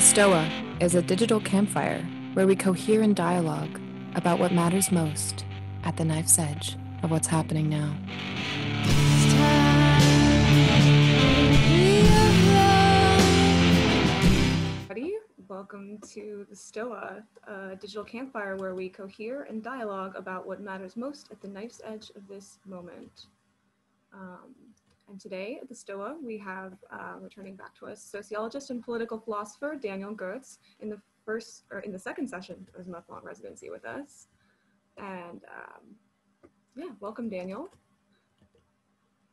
Stoa is a digital campfire where we cohere in dialogue about what matters most at the knife's edge of what's happening now. Welcome to the Stoa, a digital campfire where we cohere and dialogue about what matters most at the knife's edge of this moment. And today at the Stoa, we have returning back to us sociologist and political philosopher Daniel Görtz in the second session of his month-long residency with us. And yeah, welcome, Daniel.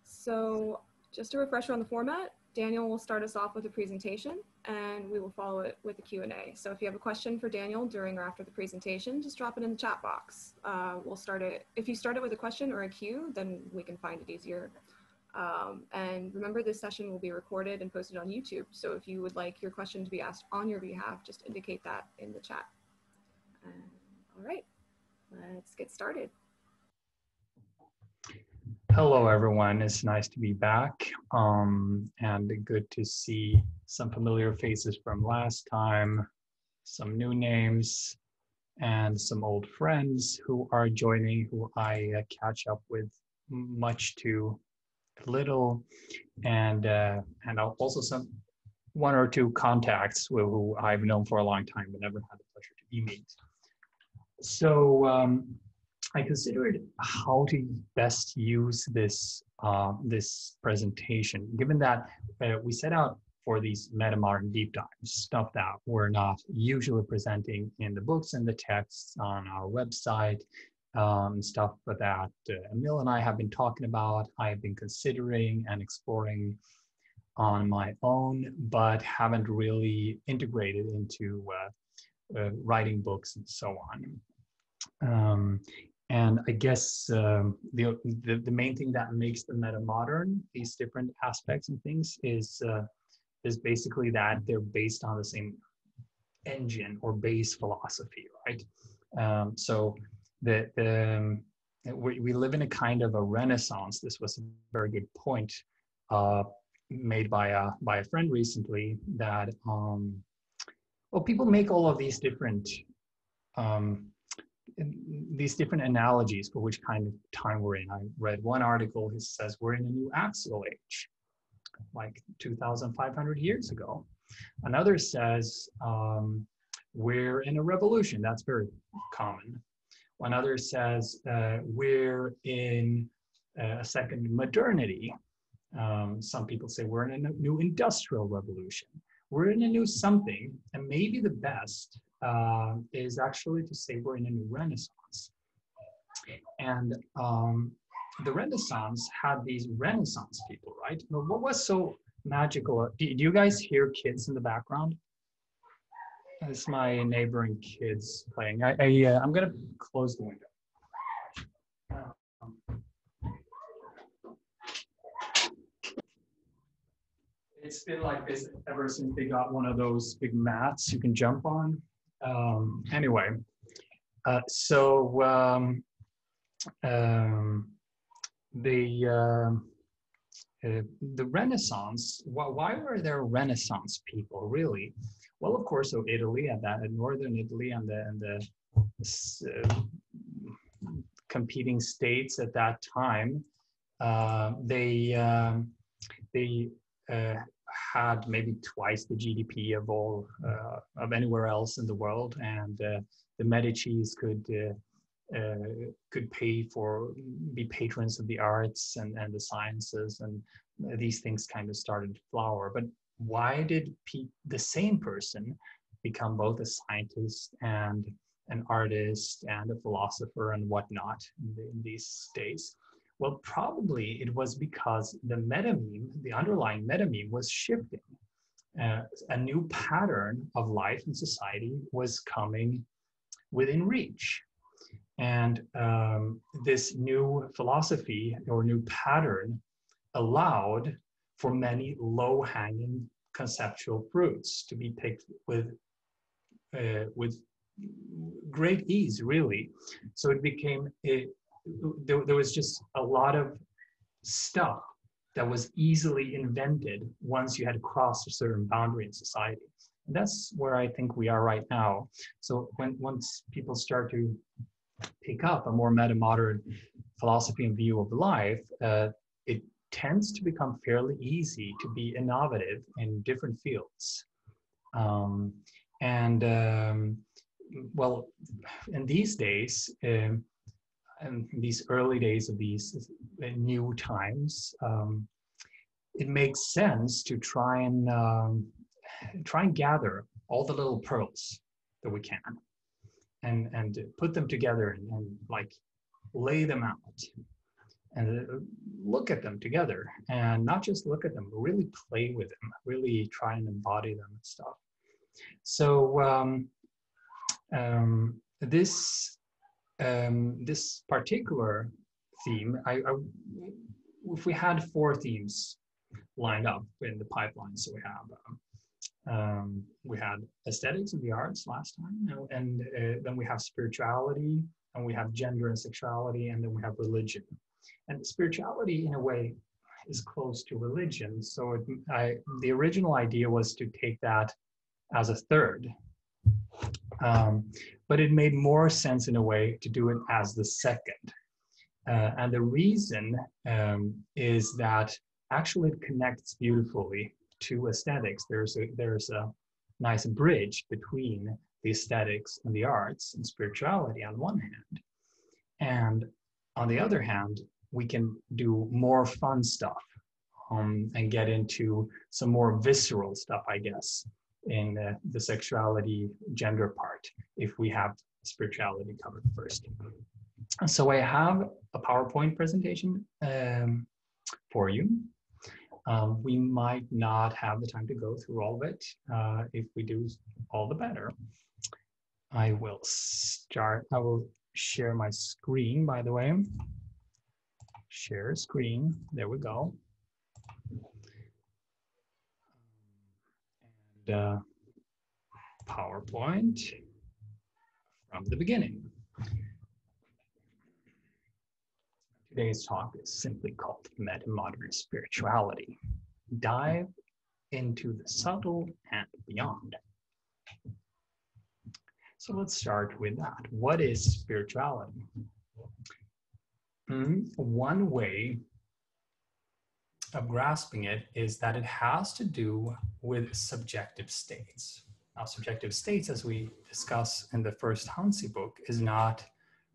So just a refresher on the format. Daniel will start us off with a presentation and we will follow it with a Q&A. So if you have a question for Daniel during or after the presentation, just drop it in the chat box. We'll start it. If you start it with a question or a Q, then we can find it easier. And remember, this session will be recorded and posted on YouTube. So if you would like your question to be asked on your behalf, just indicate that in the chat. All right, let's get started. Hello, everyone. It's nice to be back and good to see some familiar faces from last time, some new names, and some old friends who are joining, who I catch up with much too little, and also one or two contacts who I've known for a long time but never had the pleasure to meet. So I considered how to best use this this presentation, given that we set out for these metamodern deep dives, stuff that we're not usually presenting in the books and the texts on our website, stuff that Emil and I have been talking about, I've been considering and exploring on my own, but haven't really integrated into writing books and so on. And I guess the main thing that makes the metamodern, these different aspects and things, is basically that they're based on the same engine or base philosophy, right? So we live in a kind of a renaissance. This was a very good point made by a friend recently, that well, people make all of these different analogies for which kind of time we're in. I read one article that says we're in a new axial age, like 2,500 years ago. Another says we're in a revolution. That's very common. Another says we're in a second modernity. Some people say we're in a new industrial revolution. We're in a new something, and maybe the best is actually to say we're in a new renaissance. And the Renaissance had these Renaissance people, right? But what was so magical? Do you guys hear kids in the background? It's my neighboring kids playing. I'm gonna close the window. It's been like this ever since they got one of those big mats you can jump on. Anyway, the Renaissance. Why were there Renaissance people, really? Well, of course, so Italy and that northern Italy and the competing states at that time, they had maybe twice the GDP of all of anywhere else in the world, and the Medicis could be patrons of the arts and the sciences, and these things kind of started to flower. But why did the same person become both a scientist and an artist and a philosopher and whatnot in these days? Well, probably it was because the metameme, the underlying metameme, was shifting. A new pattern of life and society was coming within reach. And this new philosophy or new pattern allowed for many low-hanging conceptual fruits to be picked with great ease, really. So it became there was just a lot of stuff that was easily invented once you had crossed a certain boundary in society. That's where I think we are right now. So once people start to pick up a more metamodern philosophy and view of life, it tends to become fairly easy to be innovative in different fields. Well, in these days, in these early days of these new times, it makes sense to try and gather all the little pearls that we can, and put them together and like lay them out and look at them together, and not just look at them, but really play with them, really try and embody them and stuff. So this particular theme, if we had 4 themes lined up in the pipeline, so we had aesthetics and the arts last time, and then we have spirituality, and we have gender and sexuality, and then we have religion. And spirituality, in a way, is close to religion. So the original idea was to take that as a third. But it made more sense in a way to do it as the second. And the reason is that actually it connects beautifully to aesthetics. There's a nice bridge between the aesthetics and the arts and spirituality on one hand. And on the other hand, we can do more fun stuff and get into some more visceral stuff, I guess, in the sexuality gender part, if we have spirituality covered first. So I have a PowerPoint presentation for you. We might not have the time to go through all of it. If we do, all the better. I will share my screen, by the way. Share screen, there we go. And PowerPoint from the beginning. Today's talk is simply called Metamodern Spirituality. Dive into the subtle and beyond. So let's start with that. What is spirituality? One way of grasping it is that it has to do with subjective states. Now, subjective states, as we discuss in the first Hanzi book, is not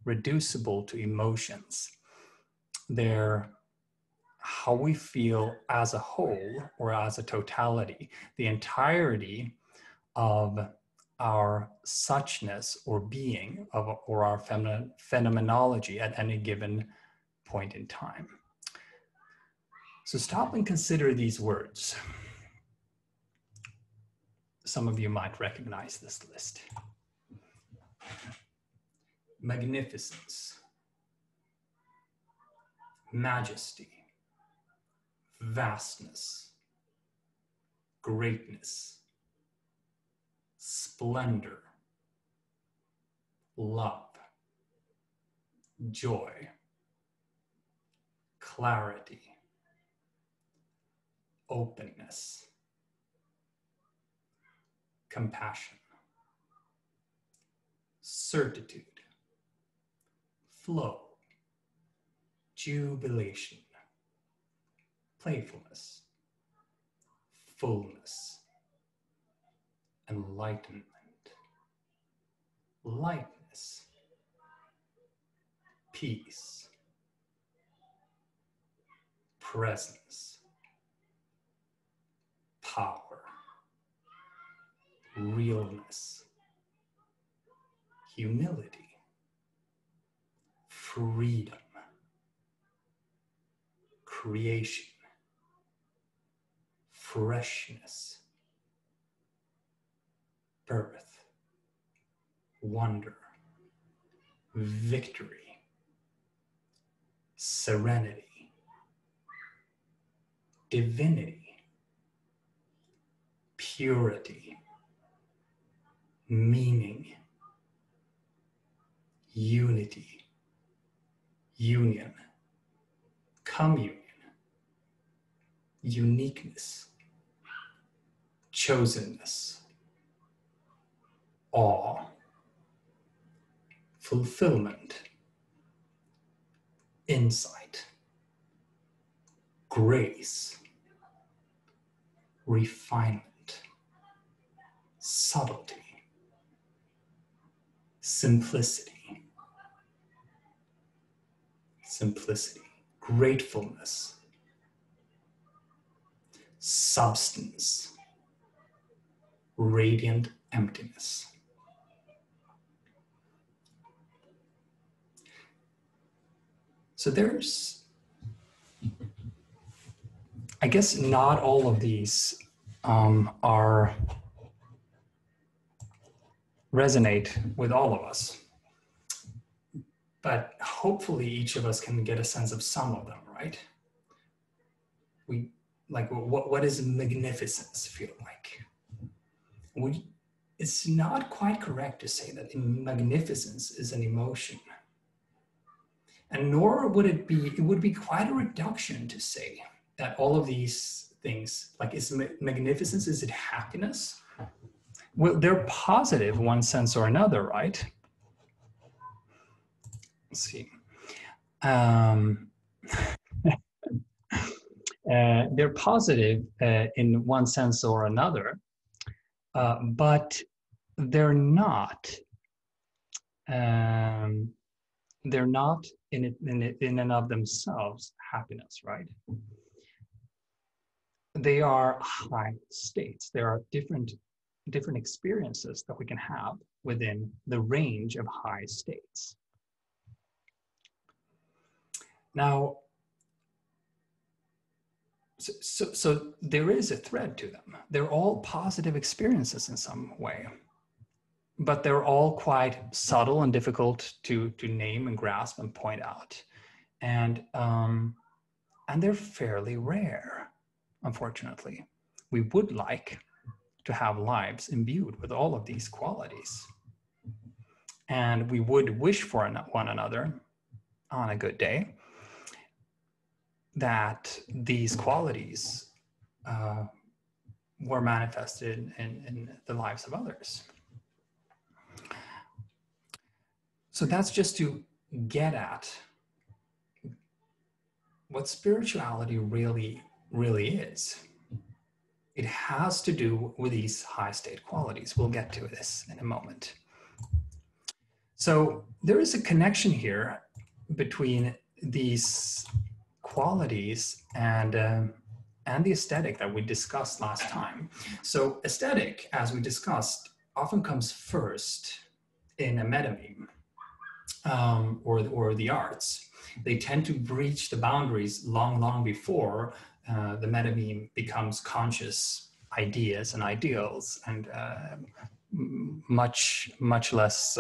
reducible to emotions. They're how we feel as a whole or as a totality, the entirety of our suchness or being or our phenomenology at any given point in time. So stop and consider these words. Some of you might recognize this list. Magnificence, majesty, vastness, greatness, splendor, love, joy, clarity, openness, compassion, certitude, flow, jubilation, playfulness, fullness, enlightenment, lightness, peace, presence, power, realness, humility, freedom, creation, freshness, birth, wonder, victory, serenity, divinity, purity, meaning, unity, union, communion, uniqueness, chosenness, awe, fulfillment, insight, grace, refinement, subtlety, simplicity, gratefulness, substance, radiant emptiness. So there's, I guess not all of these resonate with all of us, but hopefully each of us can get a sense of some of them, right? We like, what does magnificence feel like? It's not quite correct to say that magnificence is an emotion. And nor would it would be quite a reduction to say that all of these things, like is magnificence, is it happiness? Well, they're positive in one sense or another, right? Let's see. They're positive in one sense or another, but they're not in and of themselves happiness, right? They are high states. There are different experiences that we can have within the range of high states. Now, so there is a thread to them. They're all positive experiences in some way, but they're all quite subtle and difficult to name and grasp and point out. And they're fairly rare, unfortunately. We would like to have lives imbued with all of these qualities. And we would wish for one another on a good day that these qualities were manifested in the lives of others. So that's just to get at what spirituality really is. It has to do with these high state qualities. We'll get to this in a moment. So there is a connection here between these qualities and the aesthetic that we discussed last time. So aesthetic, as we discussed, often comes first in a metameme or the arts. They tend to breach the boundaries long before the metameme becomes conscious ideas and ideals, and much less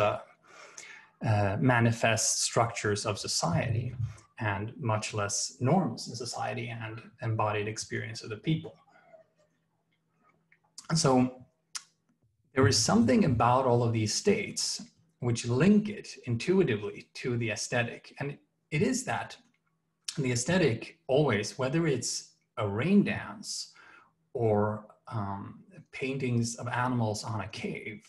manifest structures of society, and much less norms in society and embodied experience of the people. And so there is something about all of these states which link it intuitively to the aesthetic. And it is that the aesthetic always, whether it's a rain dance or paintings of animals on a cave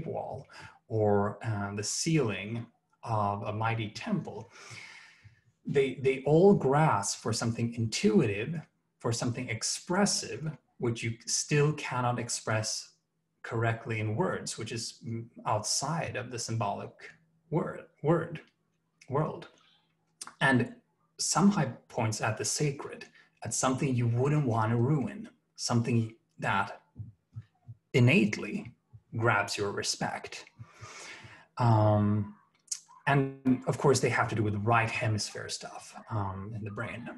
wall, or the ceiling of a mighty temple, they all grasp for something intuitive, for something expressive, which you still cannot express correctly in words, which is outside of the symbolic world. And somehow points at the sacred, at something you wouldn't want to ruin, something that innately grabs your respect. And of course, they have to do with right hemisphere stuff in the brain.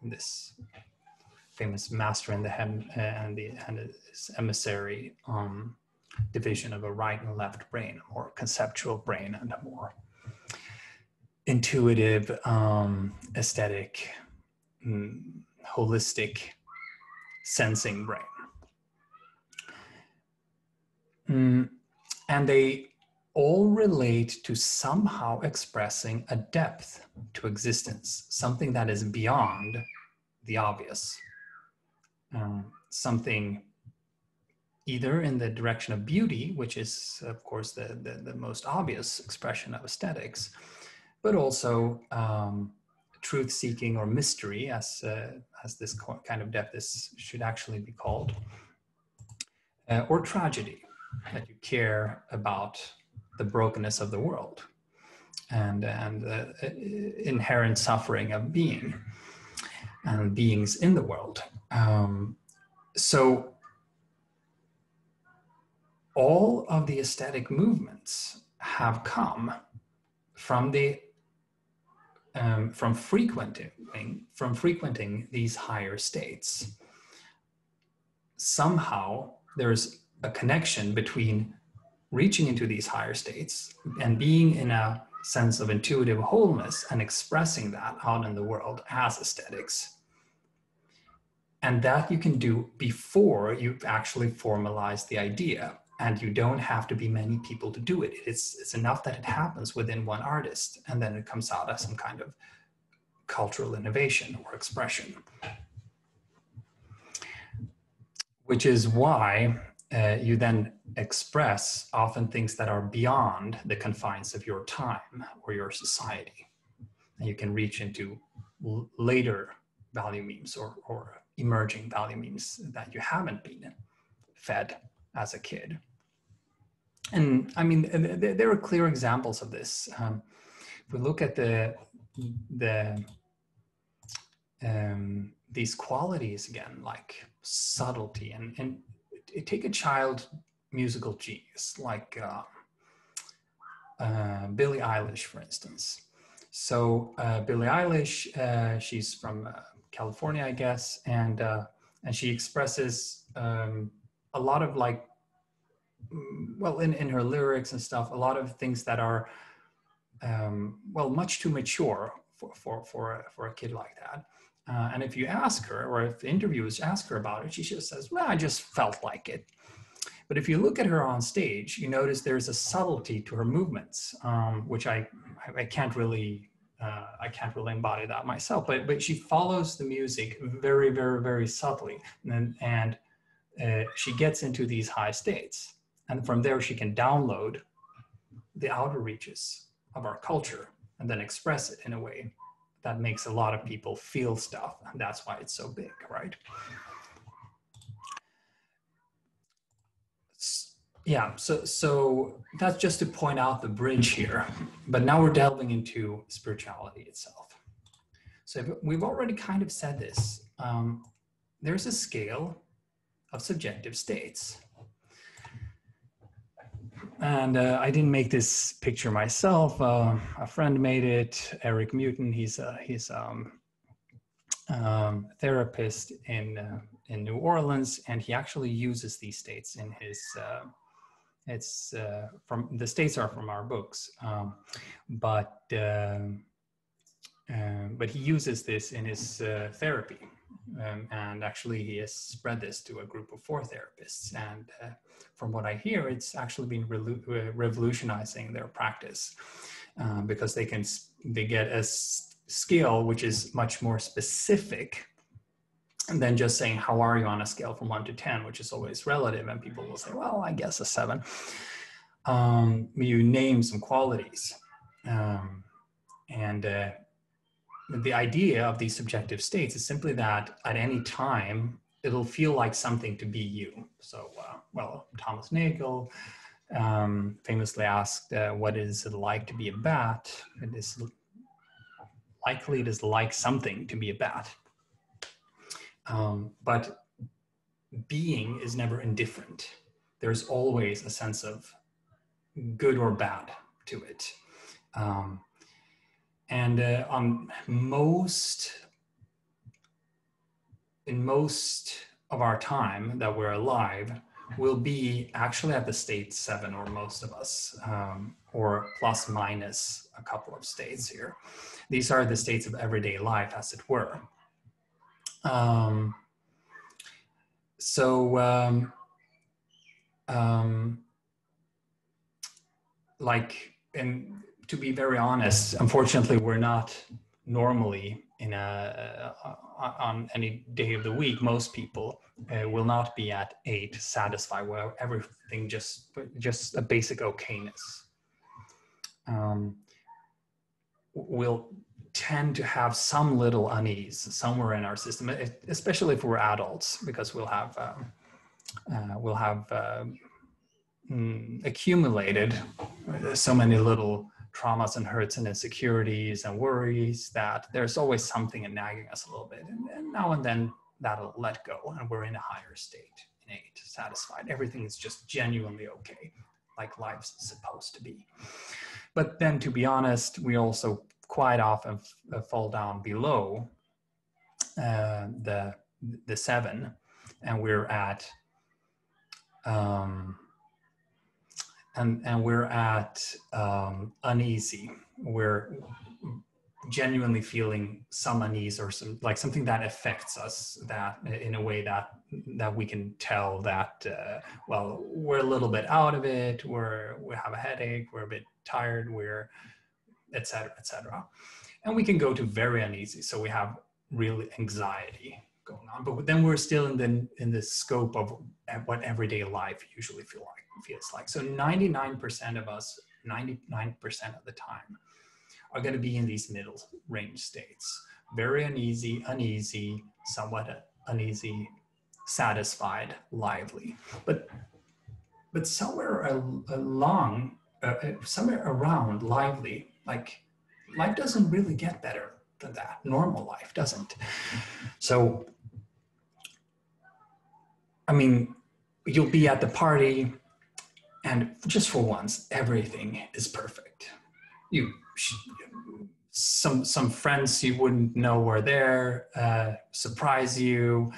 This famous master in the head and his emissary division of a right and left brain, a more conceptual brain and a more intuitive, aesthetic, holistic, sensing brain. And they all relate to somehow expressing a depth to existence, something that is beyond the obvious, something either in the direction of beauty, which is, of course, the most obvious expression of aesthetics, but also truth-seeking or mystery, as this kind of depth should actually be called, or tragedy, that you care about the brokenness of the world and inherent suffering of being and beings in the world. So all of the aesthetic movements have come from from frequenting these higher states. Somehow there's a connection between reaching into these higher states and being in a sense of intuitive wholeness and expressing that out in the world as aesthetics. And that you can do before you've actually formalized the idea. And you don't have to be many people to do it. It's enough that it happens within one artist, and then it comes out as some kind of cultural innovation or expression. Which is why you then express often things that are beyond the confines of your time or your society. And you can reach into later value memes or emerging value memes that you haven't been fed as a kid. And I mean, there are clear examples of this. If we look at these qualities again, like subtlety, and take a child musical genius like Billie Eilish, for instance. So Billie Eilish, she's from California, I guess, and she expresses a lot of, like, well, in her lyrics and stuff, a lot of things that are well, much too mature for a kid like that. And if you ask her, or if interviewers ask her about it, she just says, well, I just felt like it. But if you look at her on stage, you notice there's a subtlety to her movements, which I can't really embody that myself. But she follows the music very, very, very subtly, and she gets into these high states. And from there, she can download the outer reaches of our culture and then express it in a way that makes a lot of people feel stuff. And that's why it's so big, right? Yeah, so that's just to point out the bridge here. But now we're delving into spirituality itself. So we've already kind of said this. There's a scale of subjective states. And I didn't make this picture myself. A friend made it, Eric Mutin. He's a therapist in New Orleans, and he actually uses these states in his. From the states are from our books, but he uses this in his therapy, and actually he has spread this to a group of 4 therapists, and from what I hear, it's actually been revolutionizing their practice, because they get a skill which is much more specific than just saying, how are you on a scale from 1 to 10, which is always relative, and people will say, well, I guess a 7. You name some qualities, and the idea of these subjective states is simply that at any time, it'll feel like something to be you. So, well, Thomas Nagel famously asked, what is it like to be a bat? It is likely it is like something to be a bat. But being is never indifferent. There's always a sense of good or bad to it. And in most of our time that we're alive, we'll be actually at the state 7, or most of us, or plus minus a couple of states here. These are the states of everyday life, as it were. And to be very honest, unfortunately, we're not normally on any day of the week, most people, will not be at 8 satisfied, where everything just a basic okayness. We'll tend to have some little unease somewhere in our system, especially if we're adults, because we'll have accumulated so many little traumas and hurts and insecurities and worries that there's always something nagging us a little bit, and now and then that'll let go, and we're in a higher state, in 8, satisfied. Everything is just genuinely okay, like life's supposed to be. But then, to be honest, we also quite often fall down below the 7, and we're at and we're at uneasy. We're genuinely feeling some unease, or something that affects us, that in a way that we can tell that well, we're a little bit out of it, we have a headache, we're a bit tired, we're etc., etc. And we can go to very uneasy, so we have real anxiety going on, but then we're still in the scope of what everyday life usually feels like. So 99% of us, 99% of the time, are going to be in these middle range states. Very uneasy, somewhat uneasy, satisfied, lively. But somewhere somewhere around lively, like, life doesn't really get better than that. Normal life doesn't. So, I mean, you'll be at the party, and just for once, everything is perfect. Some friends you wouldn't know were there, surprise you.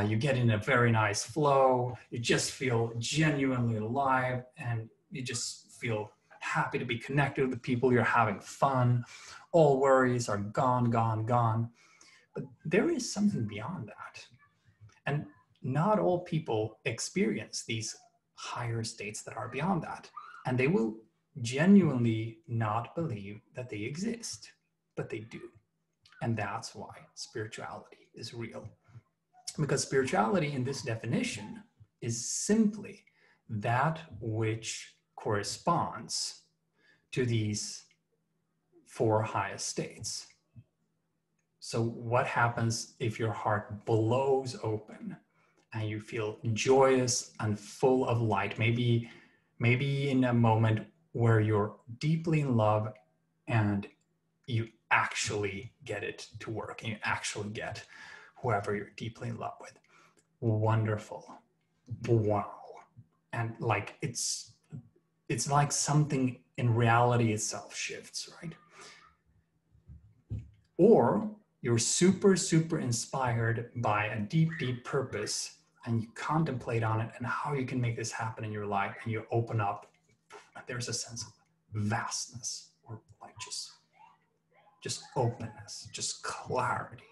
You get in a very nice flow. You just feel genuinely alive, and you just feel happy to be connected with the people. You're having fun. All worries are gone. But there is something beyond that. And not all people experience these higher states that are beyond that. And they will genuinely not believe that they exist, but they do. And that's why spirituality is real. Because spirituality, in this definition, is simply that which corresponds to these 4 highest states. So what happens if your heart blows open and you feel joyous and full of light? Maybe in a moment where you're deeply in love and you actually get it to work, and you actually get whoever you're deeply in love with. Wonderful. Wow. And like, it's like something in reality itself shifts, right? Or you're super, super inspired by a deep, deep purpose, and you contemplate on it and how you can make this happen in your life, and you open up, and there's a sense of vastness, or like just openness, just clarity.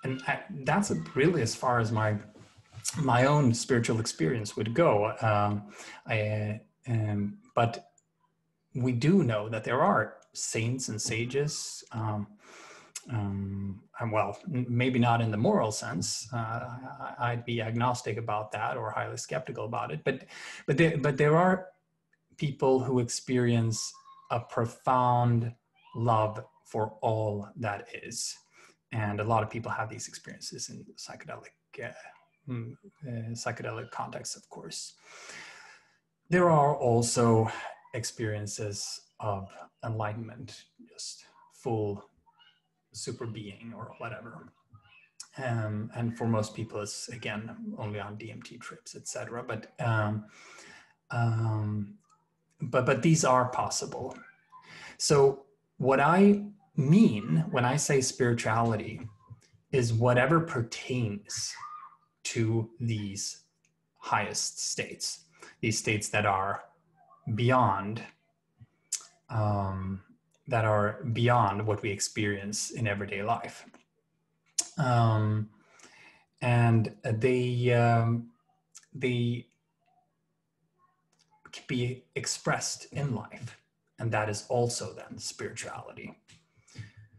And that's really as far as my own spiritual experience would go. But we do know that there are saints and sages, well, maybe not in the moral sense. I'd be agnostic about that, or highly skeptical about it. But there are people who experience a profound love for all that is. And a lot of people have these experiences in psychedelic contexts, of course. There are also experiences of enlightenment, just full super being or whatever. And for most people, it's, again, only on DMT trips, etc. But these are possible. So what I mean when I say spirituality is whatever pertains to these highest states, these states that are beyond what we experience in everyday life. And they can be expressed in life. And that is also then spirituality.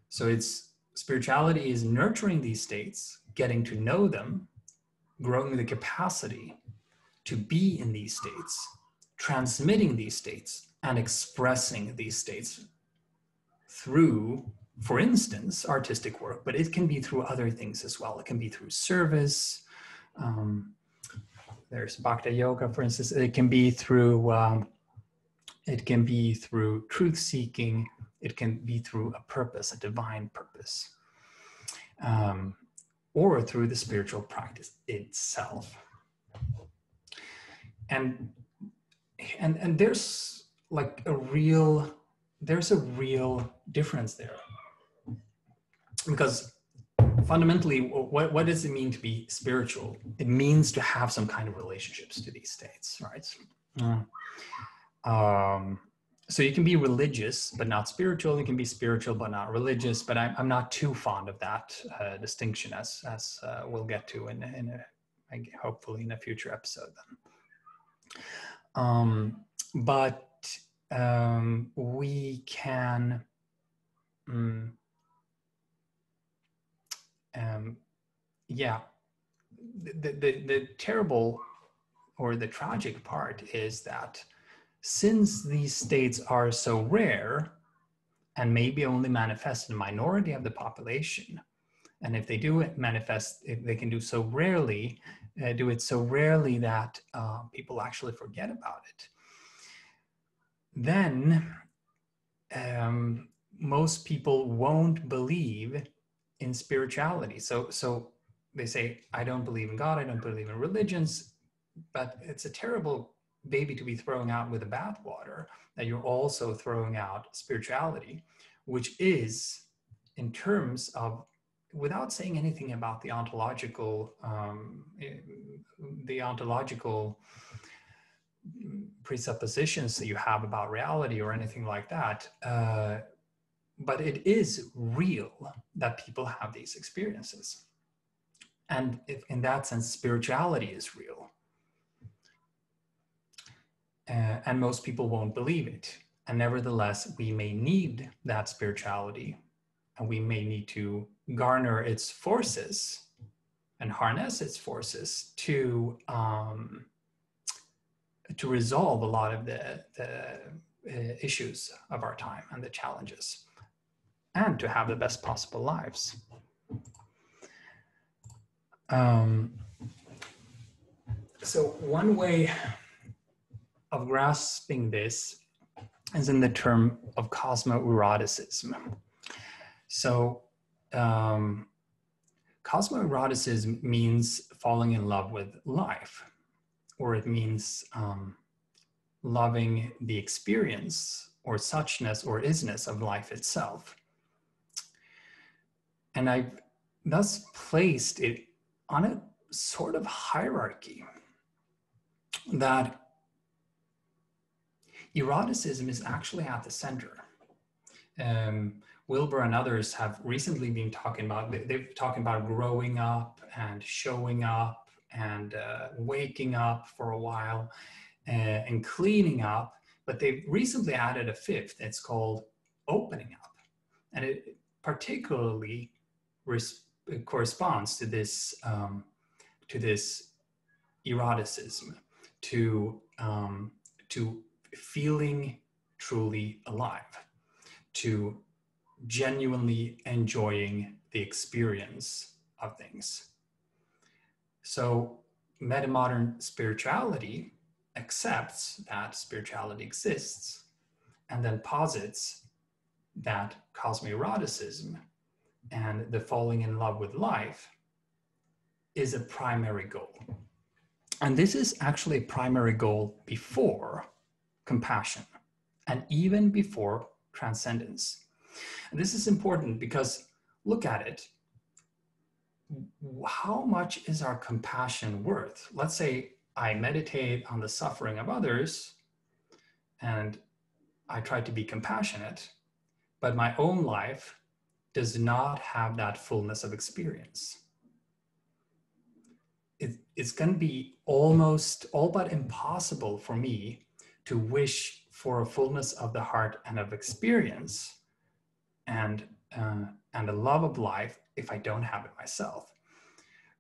So it's spirituality is nurturing these states, getting to know them, growing the capacity to be in these states, transmitting these states, and expressing these states through, for instance, artistic work, but it can be through other things as well. It can be through service. There's Bhakti Yoga, for instance. It can be through truth seeking. It can be through a purpose, a divine purpose, or through the spiritual practice itself. And there's like a real difference there, because fundamentally, what does it mean to be spiritual? It means to have some kind of relationships to these states, right? So you can be religious but not spiritual. You can be spiritual but not religious. But I'm not too fond of that distinction, as we'll get to hopefully in a future episode. But we can. Yeah, the terrible or the tragic part is that since these states are so rare and maybe only manifest in a minority of the population, and if they do manifest, if they can do so rarely, do it so rarely that people actually forget about it, then most people won't believe in spirituality. So they say, I don't believe in God, I don't believe in religions, but it's a terrible baby to be throwing out with the bathwater, that you're also throwing out spirituality, which is, in terms of, without saying anything about the ontological presuppositions that you have about reality or anything like that, but it is real that people have these experiences. And if, in that sense, spirituality is real. And most people won't believe it. And nevertheless, we may need that spirituality, and we may need to garner its forces and harness its forces to resolve a lot of the issues of our time and the challenges, and to have the best possible lives. So one way of grasping this is in the term of cosmo-eroticism. So cosmo-eroticism means falling in love with life, or it means loving the experience or suchness or isness of life itself. And I've thus placed it on a sort of hierarchy that eroticism is actually at the center. Wilbur and others have recently been talking about, they've talking about growing up and showing up and waking up for a while and cleaning up, but they've recently added a fifth. It's called opening up, and it particularly corresponds to this eroticism, to feeling truly alive, to genuinely enjoying the experience of things. So metamodern spirituality accepts that spirituality exists, and then posits that cosmo-eroticism and the falling in love with life is a primary goal. And this is actually a primary goal before compassion and even before transcendence. And this is important because, look at it, how much is our compassion worth? Let's say I meditate on the suffering of others and I try to be compassionate, but my own life does not have that fullness of experience. It's going to be almost all but impossible for me to wish for a fullness of the heart and of experience and and a love of life if I don't have it myself.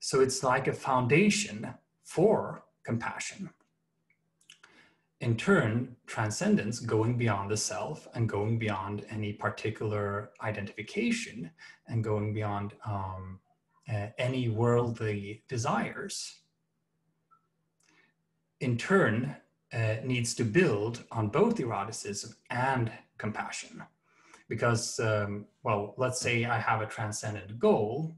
So it's like a foundation for compassion. In turn, transcendence, going beyond the self and going beyond any particular identification and going beyond any worldly desires, in turn needs to build on both eroticism and compassion. Because, well, let's say I have a transcendent goal,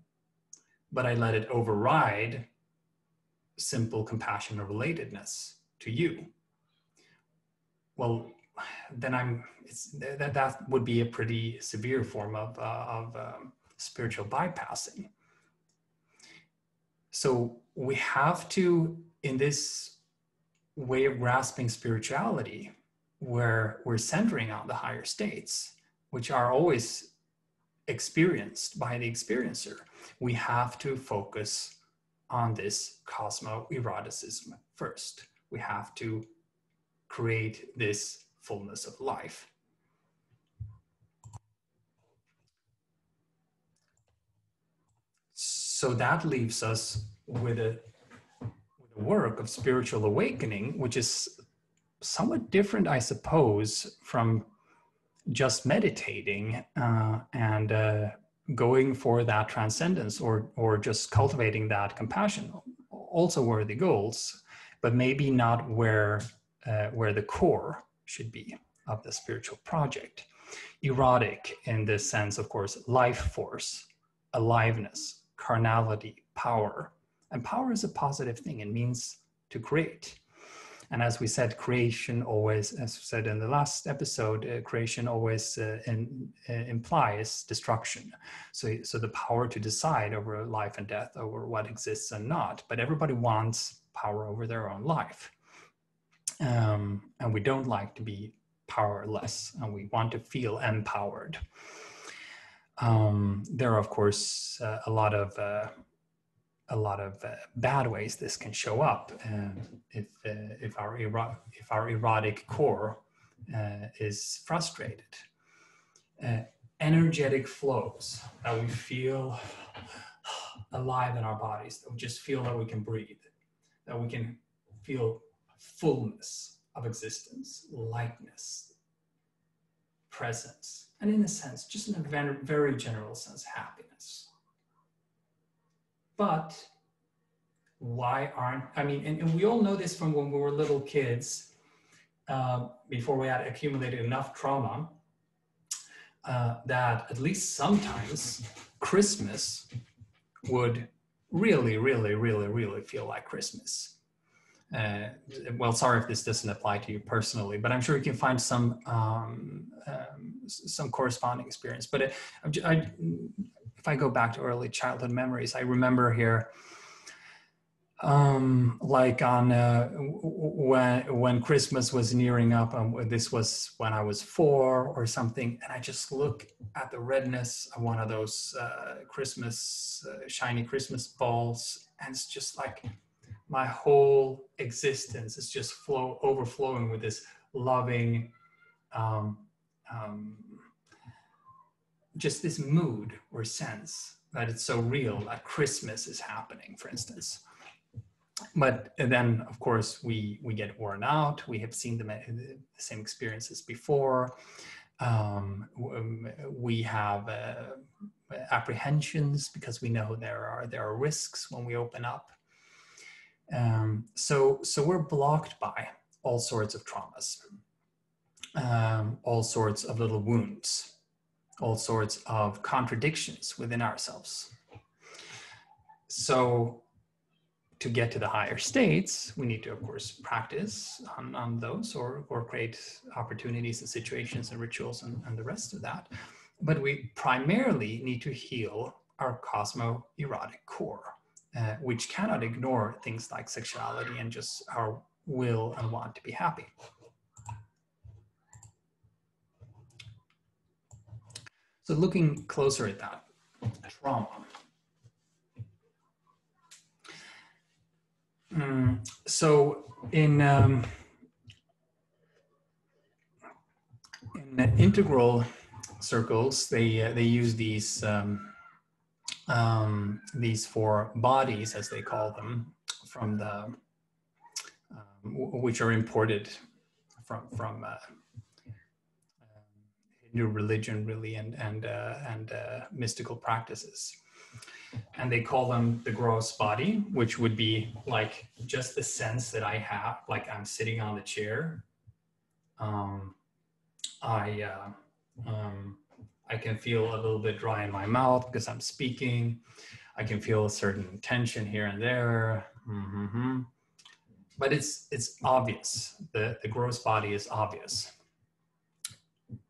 but I let it override simple compassion or relatedness to you. Well, then that would be a pretty severe form of spiritual bypassing. So we have to, in this way of grasping spirituality, where we're centering on the higher states, which are always experienced by the experiencer, we have to focus on this cosmo-eroticism first. We have to create this fullness of life. So that leaves us with a work of spiritual awakening, which is somewhat different, I suppose, from just meditating and going for that transcendence or just cultivating that compassion. Also worthy goals, but maybe not where the core should be of the spiritual project. Erotic in this sense, of course, life force, aliveness, carnality, power. And power is a positive thing. It means to create. And as we said, creation always, as we said in the last episode, creation always implies destruction. So the power to decide over life and death, over what exists and not. But everybody wants power over their own life. And we don't like to be powerless, and we want to feel empowered. There are, of course, a lot of bad ways this can show up if our erotic core is frustrated. Energetic flows that we feel alive in our bodies, that we just feel that we can breathe, that we can feel fullness of existence, lightness, presence, and in a sense, just in a very general sense, happiness. But why aren't, I mean, and we all know this from when we were little kids, before we had accumulated enough trauma, that at least sometimes Christmas would really feel like Christmas. Well, sorry if this doesn't apply to you personally, but I'm sure you can find some corresponding experience. But if I go back to early childhood memories, I remember here, like on when Christmas was nearing up, this was when I was 4 or something, and I just look at the redness of one of those shiny Christmas balls, and it's just like my whole existence is just overflowing with this loving, just this mood or sense that it's so real that Christmas is happening, for instance. But then, of course, we get worn out. We have seen the same experiences before. We have apprehensions because we know there are risks when we open up. So we're blocked by all sorts of traumas, all sorts of little wounds, all sorts of contradictions within ourselves. So to get to the higher states, we need to, of course, practice on those or create opportunities and situations and rituals and the rest of that. But we primarily need to heal our cosmo-erotic core, which cannot ignore things like sexuality and just our will and want to be happy. So looking closer at that, trauma. So in integral circles, they use these four bodies, as they call them, from the which are imported from Hindu religion, really, and mystical practices. And they call them the gross body, which would be like just the sense that I have, like I'm sitting on the chair. I can feel a little bit dry in my mouth because I'm speaking. I can feel a certain tension here and there. But it's obvious. The gross body is obvious.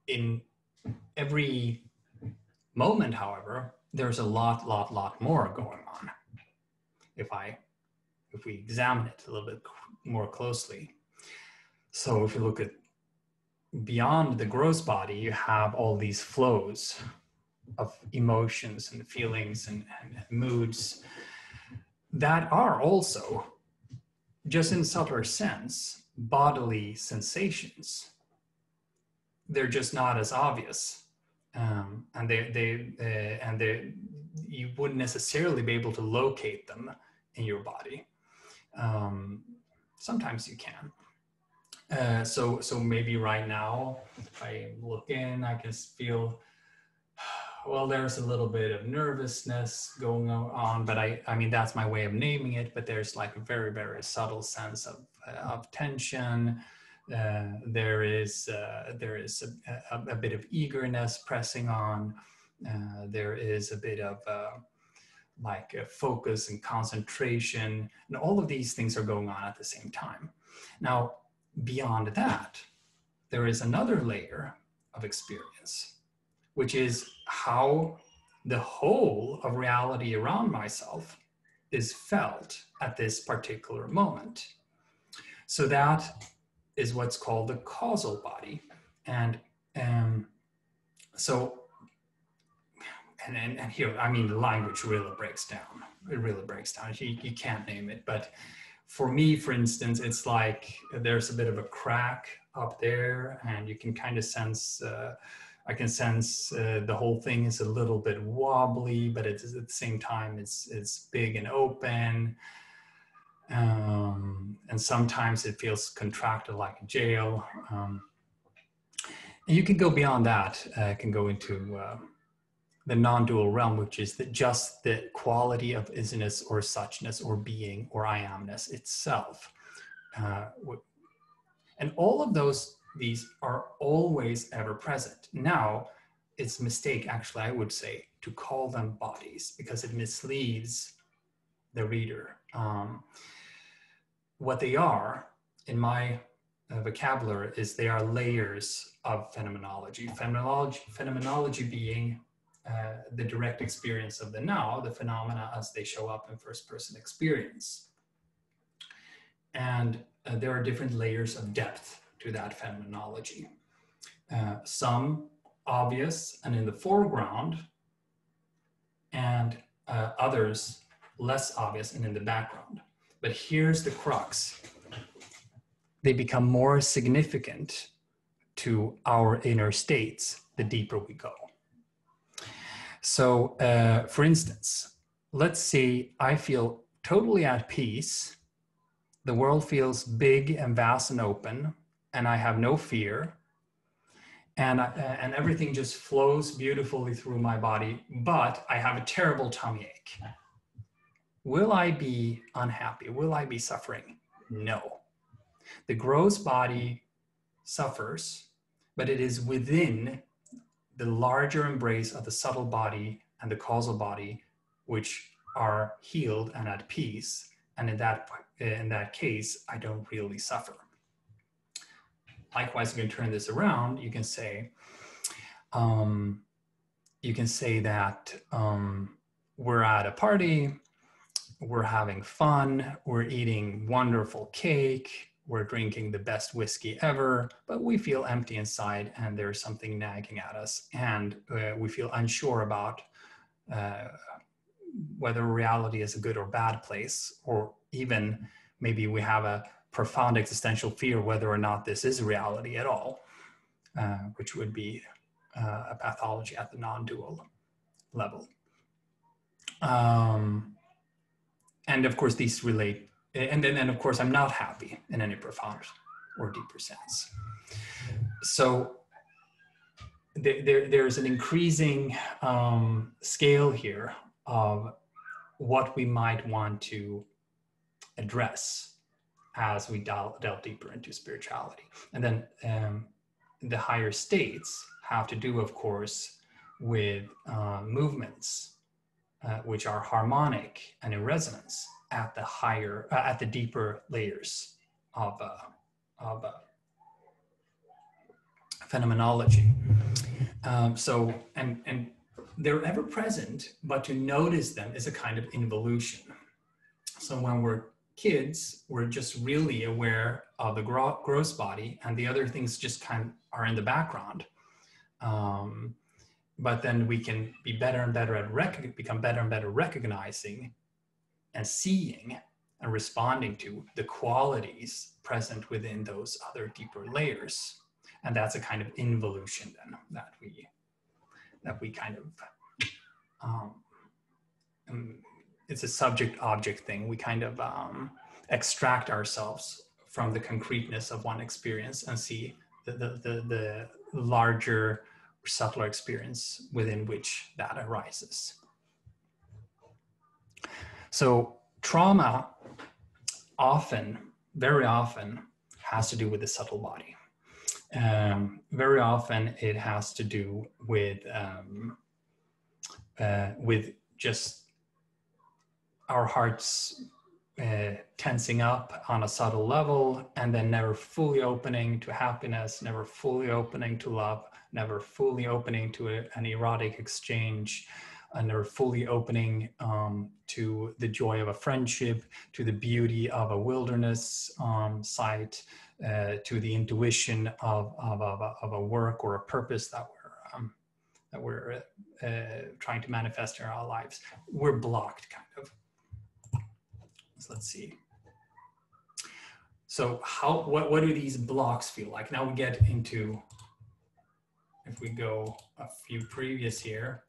In every moment, however, there's a lot more going on. If we examine it a little bit more closely. So if you look at beyond the gross body, you have all these flows of emotions and feelings and moods that are also, just in subtler sense, bodily sensations. They're just not as obvious, and you wouldn't necessarily be able to locate them in your body. Sometimes you can. So maybe right now, if I look in, I can feel, well, there's a little bit of nervousness going on, but I mean, that's my way of naming it, but there's like a very, very subtle sense of tension. There is a bit of eagerness pressing on. There is a bit of like focus and concentration, and all of these things are going on at the same time. Now, beyond that, there is another layer of experience, which is how the whole of reality around myself is felt at this particular moment. So that is what's called the causal body. And here, I mean, the language really breaks down. It really breaks down. You can't name it, but for me, for instance, it's like there's a bit of a crack up there, and you can kind of sense, I can sense the whole thing is a little bit wobbly, but it's at the same time, it's big and open. And sometimes it feels contracted like a jail. And you can go beyond that, can go into the non-dual realm, which is just the quality of isness or suchness or being or I amness itself. And all of these are always ever present. Now, it's a mistake, actually, I would say, to call them bodies because it misleads the reader. What they are, in my vocabulary, is they are layers of phenomenology. Phenomenology being the direct experience of the now, the phenomena as they show up in first-person experience. And there are different layers of depth to that phenomenology. Some obvious and in the foreground, and others less obvious and in the background. But here's the crux. They become more significant to our inner states the deeper we go. So, for instance, let's say I feel totally at peace. The world feels big and vast and open, and I have no fear. And everything just flows beautifully through my body, but I have a terrible tummy ache. Will I be unhappy? Will I be suffering? No. The gross body suffers, but it is within the larger embrace of the subtle body and the causal body, which are healed and at peace. And in that case, I don't really suffer. Likewise, you can turn this around. You can say that we're at a party, we're having fun, we're eating wonderful cake, we're drinking the best whiskey ever, but we feel empty inside and there's something nagging at us, and we feel unsure about whether reality is a good or bad place, or even maybe we have a profound existential fear whether or not this is reality at all, which would be a pathology at the non-dual level. And of course, these relate. And then, of course, I'm not happy in any profound or deeper sense. So there's an increasing scale here of what we might want to address as we delve deeper into spirituality. And then the higher states have to do, of course, with movements which are harmonic and in resonance at the higher, at the deeper layers of phenomenology. So, and they're ever present, but to notice them is a kind of involution. So when we're kids, we're just really aware of the gross body, and the other things just kind of are in the background. But then we can be better and better at become better and better recognizing and seeing and responding to the qualities present within those other deeper layers. And that's a kind of involution then that we kind of, it's a subject-object thing. We kind of extract ourselves from the concreteness of one experience and see the larger, subtler experience within which that arises. So trauma often, very often, has to do with the subtle body. Very often it has to do with just our hearts tensing up on a subtle level and then never fully opening to happiness, never fully opening to love, never fully opening to an erotic exchange, and never fully opening to the joy of a friendship, to the beauty of a wilderness site, to the intuition of a work or a purpose that we're trying to manifest in our lives. We're blocked, kind of. So let's see. So what do these blocks feel like? Now we get into, if we go a few previous here,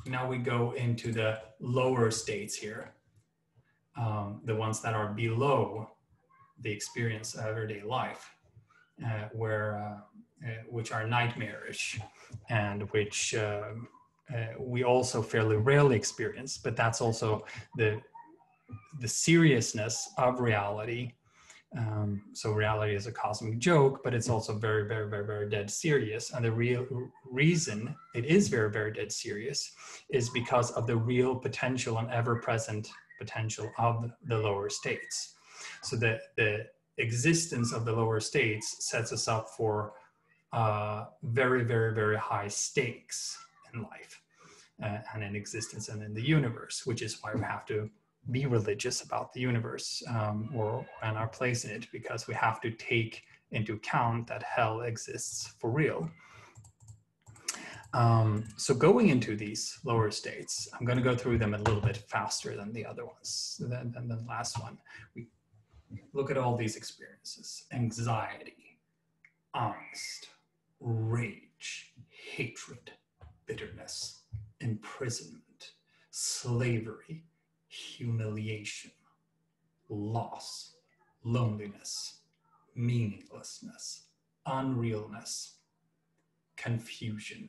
now we go into the lower states here, the ones that are below the experience of everyday life, which are nightmarish and which we also fairly rarely experience, but that's also the seriousness of reality. So reality is a cosmic joke, but it's also very, very, very, very dead serious. And the real reason it is very, very dead serious is because of the real potential and ever-present potential of the lower states. So the existence of the lower states sets us up for very, very, very high stakes in life and in existence and in the universe, which is why we have to be religious about the universe and our place in it, because we have to take into account that hell exists for real. So going into these lower states, I'm going to go through them a little bit faster than the other ones, than the last one. We look at all these experiences: anxiety, angst, rage, hatred, bitterness, imprisonment, slavery, humiliation, loss, loneliness, meaninglessness, unrealness, confusion,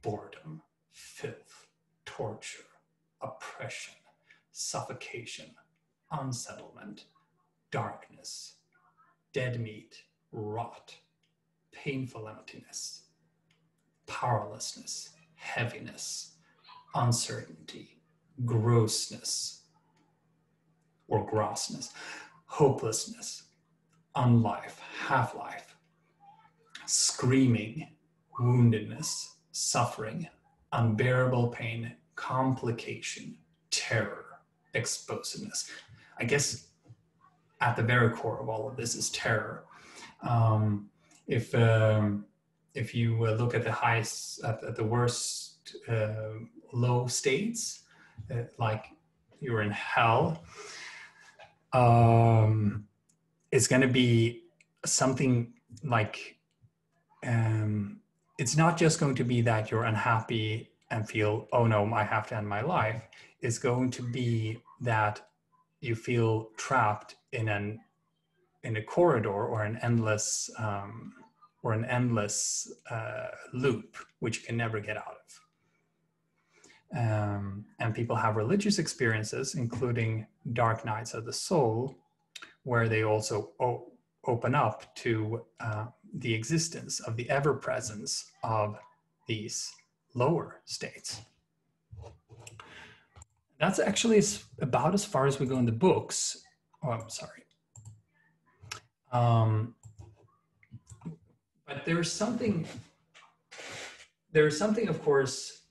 boredom, filth, torture, oppression, suffocation, unsettlement, darkness, dead meat, rot, painful emptiness, powerlessness, heaviness, uncertainty, grossness or grossness, hopelessness, unlife, half-life, screaming, woundedness, suffering, unbearable pain, complication, terror, explosiveness. I guess at the very core of all of this is terror. If you look at the highest, at the worst low states, like you're in hell, it's going to be something like it's not just going to be that you're unhappy and feel, oh no, I have to end my life. It's going to be that you feel trapped in a corridor or an endless loop, which you can never get out of. And people have religious experiences, including dark nights of the soul, where they also open up to the existence of the ever-presence of these lower states. That's actually about as far as we go in the books. Oh, I'm sorry. But there's something, of course,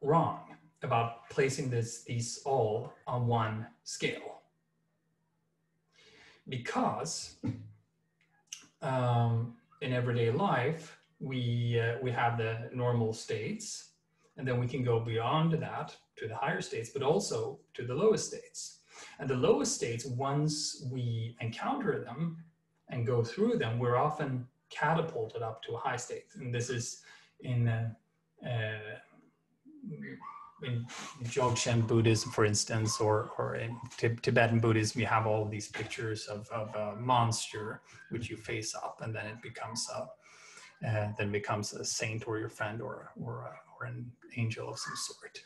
wrong about placing these all on one scale. Because in everyday life, we have the normal states, and then we can go beyond that to the higher states, but also to the lowest states. And the lowest states, once we encounter them and go through them, we're often catapulted up to a high state. And this is in Dzogchen Buddhism, for instance, or in Tibetan Buddhism, you have all these pictures of a monster which you face up, and then it becomes a saint or your friend or an angel of some sort.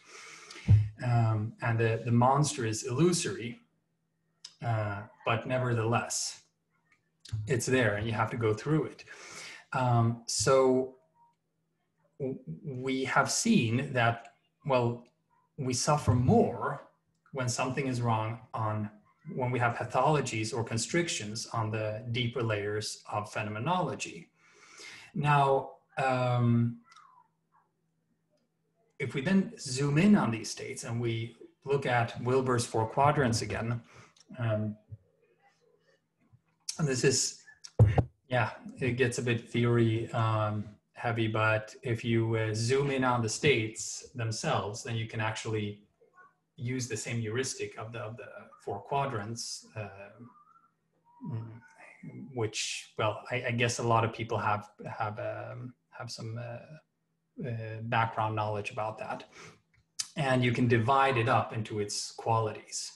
And the monster is illusory, but nevertheless, it's there, and you have to go through it. So we have seen that, well, we suffer more when something is wrong when we have pathologies or constrictions on the deeper layers of phenomenology. Now, if we then zoom in on these states and we look at Wilber's 4 quadrants again, and this is, yeah, it gets a bit theory heavy, but if you zoom in on the states themselves, then you can actually use the same heuristic of the 4 quadrants, which, well, I guess a lot of people have some background knowledge about that. And you can divide it up into its qualities.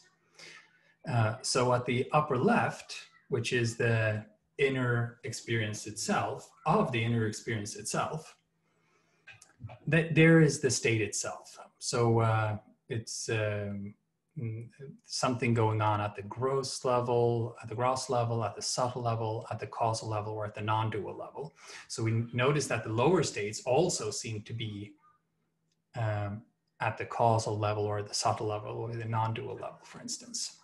So at the upper left, which is the inner experience itself, that there is the state itself. So it's something going on at the gross level, at the subtle level, at the causal level, or at the non-dual level. So we notice that the lower states also seem to be at the causal level or the subtle level or the non-dual level, for instance.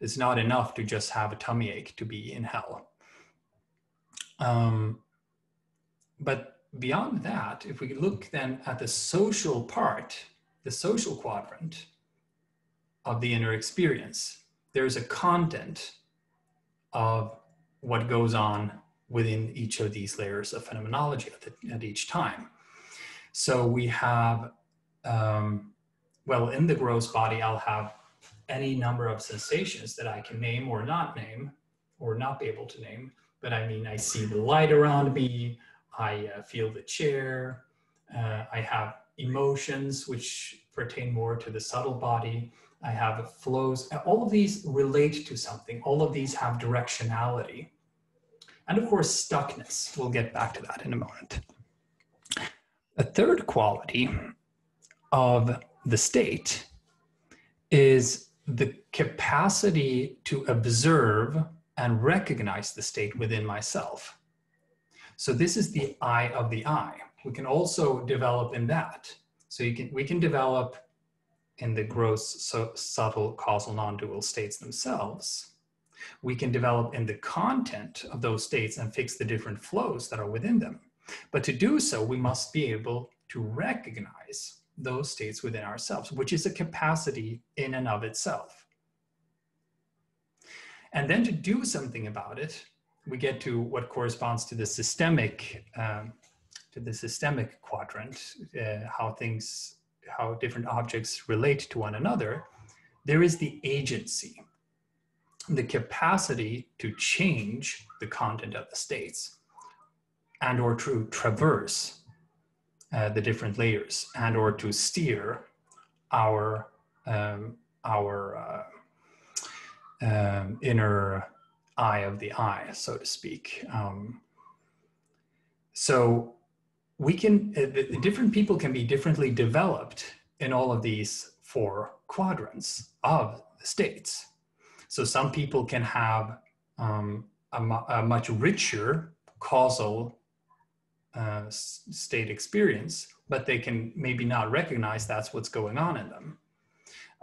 It's not enough to just have a tummy ache to be in hell. But beyond that, if we look then at the social part, the social quadrant of the inner experience, there's a content of what goes on within each of these layers of phenomenology at each time. So we have, well, in the gross body, I'll have any number of sensations that I can name or not name, or not be able to name. But I mean, I see the light around me, I feel the chair, I have emotions which pertain more to the subtle body, I have flows. All of these relate to something. All of these have directionality. And of course, stuckness. We'll get back to that in a moment. A third quality of the state is the capacity to observe and recognize the state within myself. So this is the eye of the I. We can also develop in that. So we can develop in the gross, subtle, causal, non-dual states themselves. We can develop in the content of those states and fix the different flows that are within them. But to do so, we must be able to recognize those states within ourselves, which is a capacity in and of itself. And then to do something about it, we get to what corresponds to the systemic quadrant, how different objects relate to one another. There is the agency. the capacity to change the content of the states and or to traverse the different layers and or to steer our inner eye of the eye, so to speak. So we can, different people can be differently developed in all of these 4 quadrants of the states. So some people can have a much richer causal state experience, but they can maybe not recognize that's what's going on in them.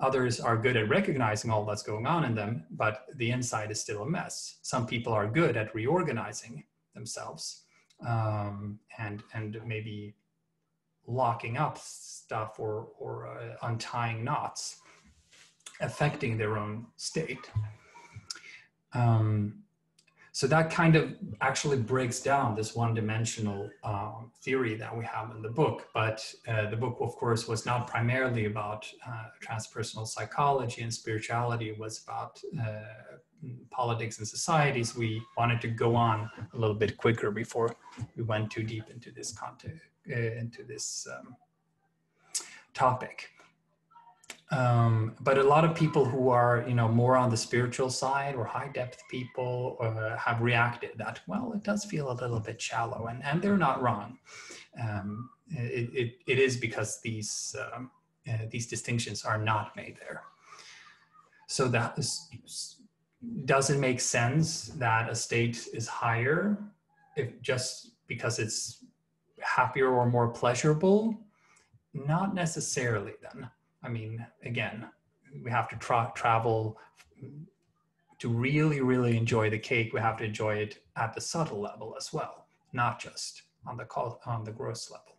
Others are good at recognizing all that's going on in them, but the inside is still a mess. Some people are good at reorganizing themselves and maybe locking up stuff or untying knots, affecting their own state. So that kind of actually breaks down this one-dimensional theory that we have in the book. But the book, of course, was not primarily about transpersonal psychology and spirituality. It was about politics and societies. We wanted to go on a little bit quicker before we went too deep into this content, into this topic. But a lot of people who are, more on the spiritual side or high depth people have reacted that, well, it does feel a little bit shallow, and they're not wrong. It is because these distinctions are not made there. So that does it make sense that a state is higher if just because it's happier or more pleasurable? Not necessarily then. I mean, again, we have to travel to really, really enjoy the cake. We have to enjoy it at the subtle level as well, not just on the gross level.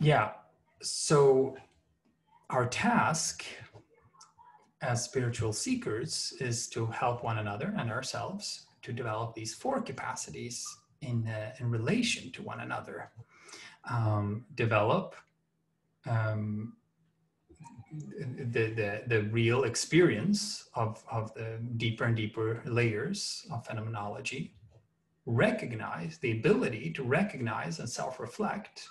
Yeah, so our task as spiritual seekers is to help one another and ourselves to develop these 4 capacities in relation to one another. Develop the real experience of the deeper and deeper layers of phenomenology. Recognize the ability to recognize and self-reflect,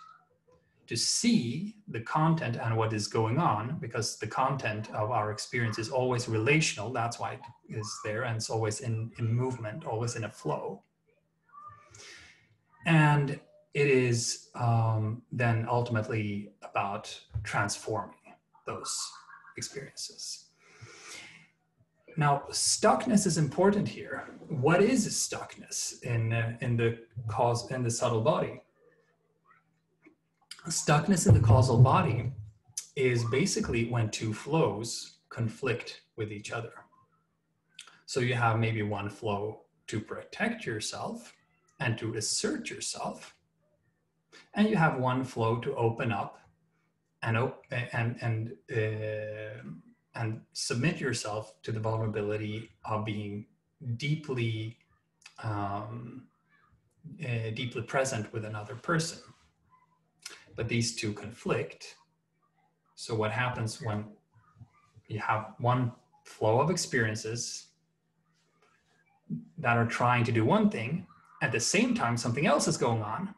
to see the content and what is going on, because the content of our experience is always relational. That's why it is there, and it's always in movement, always in a flow. And it is then ultimately about transforming those experiences. Now, stuckness is important here. What is stuckness in the subtle body? Stuckness in the causal body is basically when 2 flows conflict with each other. So you have maybe one flow to protect yourself and to assert yourself, and you have one flow to open up and submit yourself to the vulnerability of being deeply present with another person. But these 2 conflict. So what happens when you have one flow of experiences that are trying to do one thing, at the same time something else is going on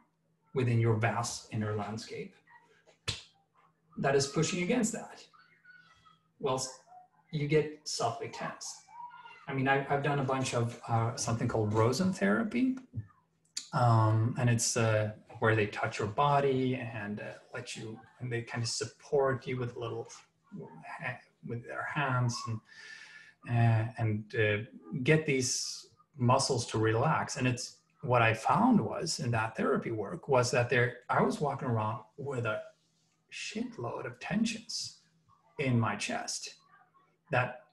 within your vast inner landscape that is pushing against that? Well, you get subtly tense. I mean, I've done a bunch of something called Rosen therapy, and it's where they touch your body and let you, and they kind of support you with with their hands and get these muscles to relax. And it's what I found was in that therapy work was that I was walking around with a shitload of tensions in my chest that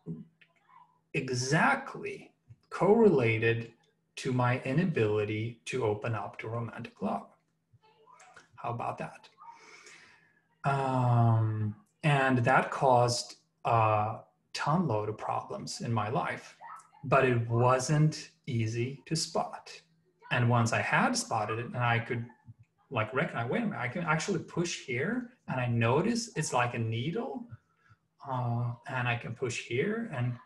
exactly correlated to my inability to open up to romantic love. How about that? And that caused a ton load of problems in my life, but it wasn't easy to spot. And once I had spotted it and I could like recognize, wait a minute, I can actually push here, and I notice it's like a needle, and I can push here, and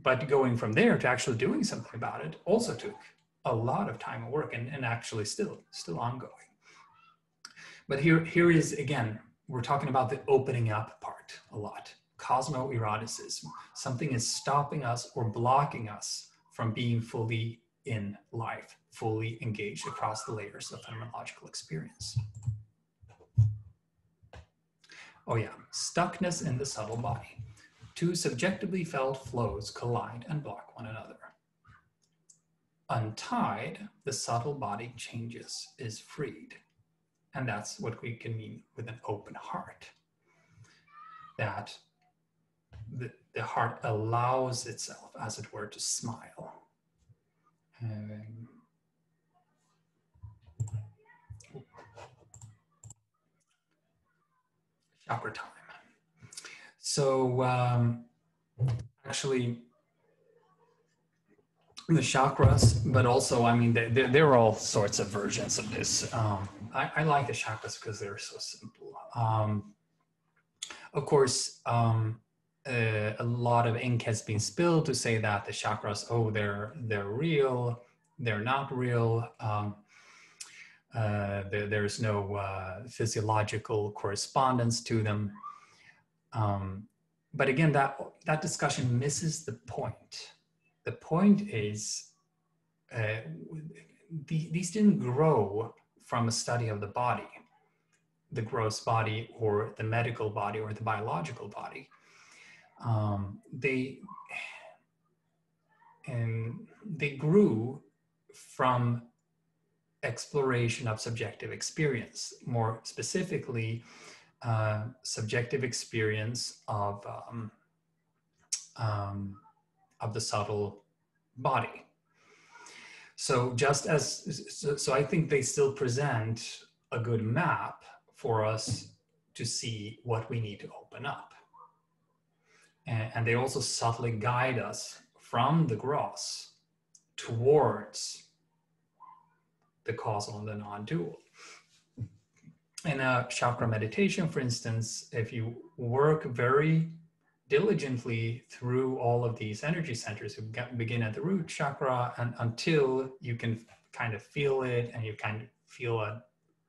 but going from there to actually doing something about it also took a lot of time and work, and actually still ongoing. But here is, again, we're talking about the opening up part a lot. Cosmo-eroticism. Something is stopping us or blocking us from being fully in life, fully engaged across the layers of phenomenological experience. Oh yeah, stuckness in the subtle body. Two subjectively felt flows collide and block one another. Untied, the subtle body changes, is freed. And that's what we can mean with an open heart. That the heart allows itself, as it were, to smile. Chakra-time. So actually, the chakras, but also, I mean, there are all sorts of versions of this. I like the chakras because they're so simple. Of course, a lot of ink has been spilled to say that the chakras, oh, they're real, they're not real. There's no physiological correspondence to them. But again, that discussion misses the point. The point is, these didn't grow from a study of the body, the gross body or the medical body or the biological body. They grew from exploration of subjective experience, more specifically, subjective experience of the subtle body. So so I think they still present a good map for us to see what we need to open up. And they also subtly guide us from the gross towards the causal and the non-dual. In a chakra meditation, for instance, if you work very diligently through all of these energy centers, you begin at the root chakra, and until you can kind of feel it and you kind of feel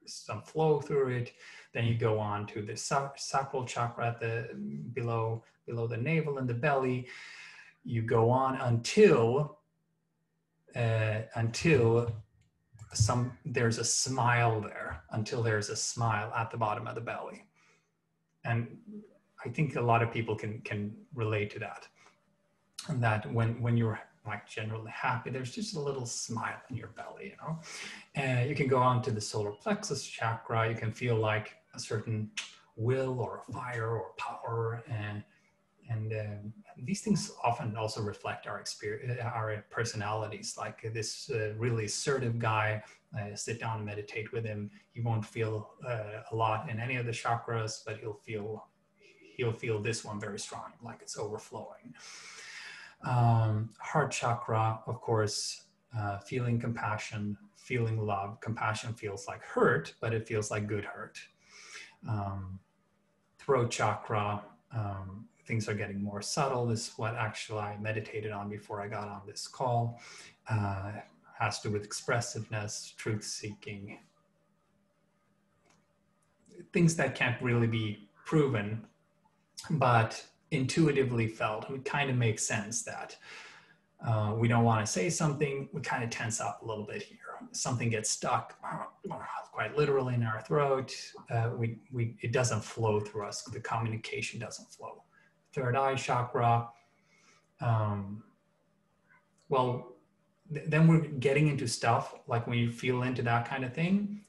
some flow through it, then you go on to the sacral chakra at below the navel and the belly. You go on until there's a smile there, until there's a smile at the bottom of the belly. And I think a lot of people can relate to that. And that when you're like generally happy, there's just a little smile in your belly, you know. And you can go on to the solar plexus chakra. You can feel like a certain will or fire or power, and these things often also reflect our experience, our personalities. Like this really assertive guy, sit down and meditate with him. You won't feel a lot in any of the chakras, but he'll feel this one very strong, like it's overflowing. Heart chakra, of course, feeling compassion, feeling love. Compassion feels like hurt, but it feels like good hurt. Throat chakra, things are getting more subtle. This is what actually I meditated on before I got on this call. Has to do with expressiveness, truth-seeking, things that can't really be proven, but intuitively felt. It kind of makes sense that we don't want to say something, we kind of tense up a little bit here. Something gets stuck, quite literally, in our throat. It doesn't flow through us. The communication doesn't flow. Third eye chakra. Well, then we're getting into stuff like when you feel into that kind of thing,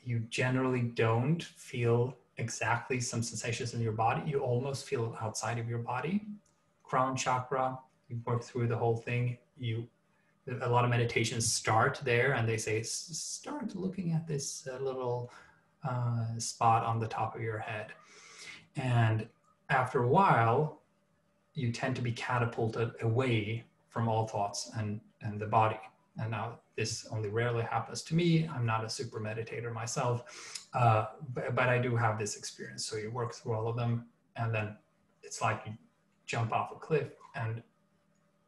you generally don't feel exactly some sensations in your body. You almost feel outside of your body. Crown chakra, you work through the whole thing. A lot of meditations start there, and they say, start looking at this little spot on the top of your head. And after a while, you tend to be catapulted away from all thoughts and the body. and now this only rarely happens to me. I'm not a super meditator myself, but I do have this experience. So you work through all of them, and then it's like you jump off a cliff and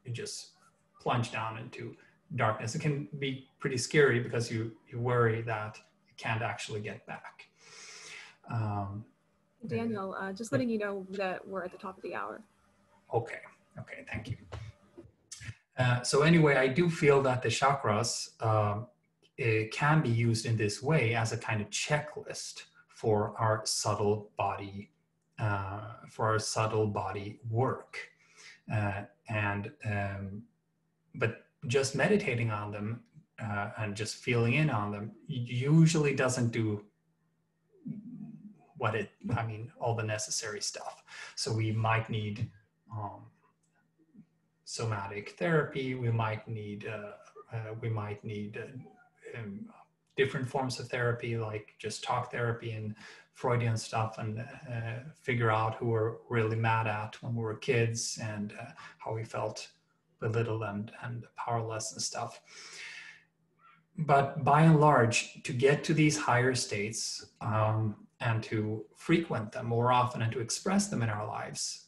you just plunge down into darkness. It can be pretty scary because you worry that you can't actually get back. Daniel, just letting you know that we're at the top of the hour. Okay, thank you. So anyway, I do feel that the chakras it can be used in this way as a kind of checklist for our subtle body, work, but just meditating on them and just feeling in on them usually doesn't do all the necessary stuff. So we might need somatic therapy. We might need different forms of therapy, like just talk therapy and Freudian stuff, and figure out who we're really mad at when we were kids, and how we felt belittled and powerless and stuff. But by and large, to get to these higher states and to frequent them more often and to express them in our lives,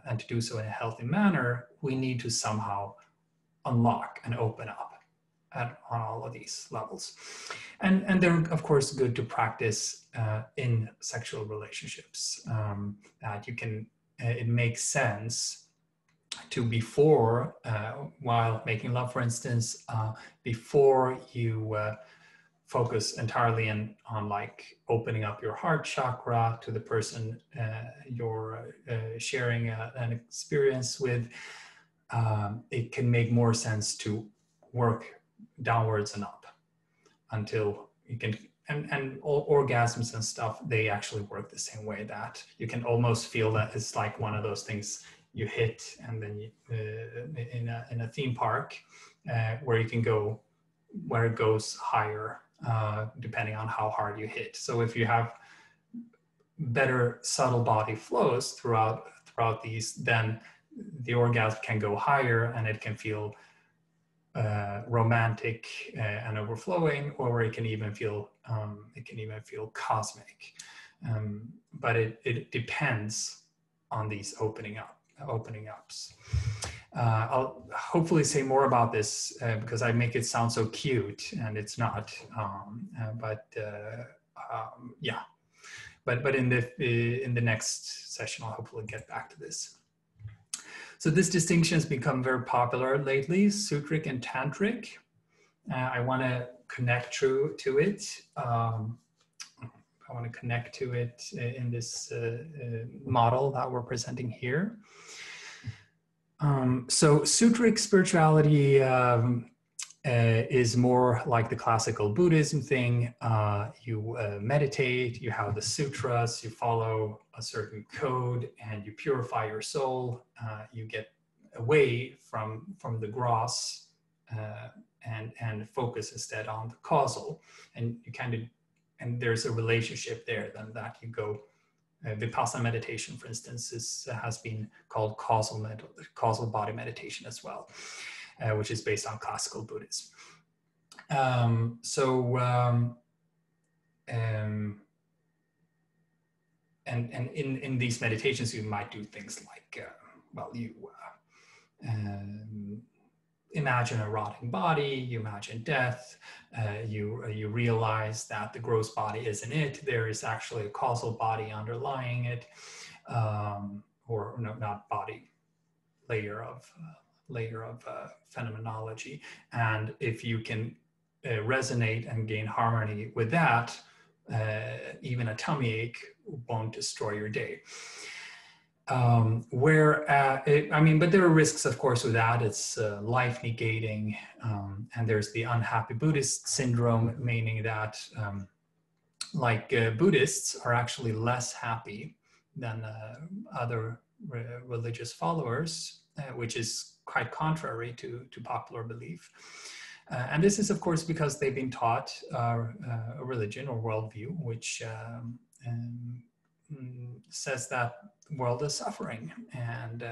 and to do so in a healthy manner, we need to somehow unlock and open up on all of these levels. And they're, of course, good to practice in sexual relationships. That you can, it makes sense to before, while making love, for instance, before you focus entirely on like opening up your heart chakra to the person you're sharing an experience with, it can make more sense to work downwards and up until you can, and all orgasms and stuff, they actually work the same way, that you can almost feel that it's like one of those things you hit, and then you, in a theme park where you can go, where it goes higher depending on how hard you hit. So if you have better subtle body flows throughout these, then the orgasm can go higher and it can feel romantic and overflowing, or it can even feel cosmic. But it depends on these opening ups. I'll hopefully say more about this because I make it sound so cute, and it's not. Yeah. But in the next session, I'll hopefully get back to this. So this distinction has become very popular lately, sutric and tantric. I want to connect to it. I want to connect to it in this model that we're presenting here. So sutric spirituality is more like the classical Buddhism thing. You meditate, you have the sutras, you follow a certain code, and you purify your soul. You get away from the gross and focus instead on the causal. And you kind of, and there's a relationship there then that you go. Vipassana meditation, for instance, has been called causal body meditation as well, which is based on classical Buddhism. And in these meditations, you might do things like, you imagine a rotting body, you imagine death, you realize that the gross body isn't it, there is actually a causal body underlying it, or no, not body, layer of phenomenology. And if you can resonate and gain harmony with that, even a tummy ache won't destroy your day. But there are risks, of course, with that. It's life negating, and there's the unhappy Buddhist syndrome, meaning that Buddhists are actually less happy than other religious followers, which is quite contrary to popular belief. And this is, of course, because they've been taught a religion or worldview, which says that the world is suffering, and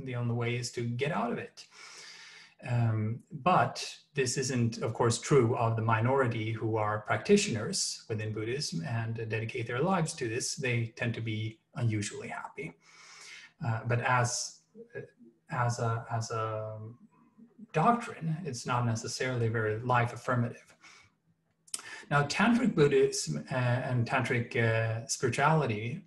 the only way is to get out of it. But this isn't, of course, true of the minority who are practitioners within Buddhism and dedicate their lives to this. They tend to be unusually happy. But as a doctrine, it's not necessarily very life affirmative. Now, Tantric Buddhism and Tantric spirituality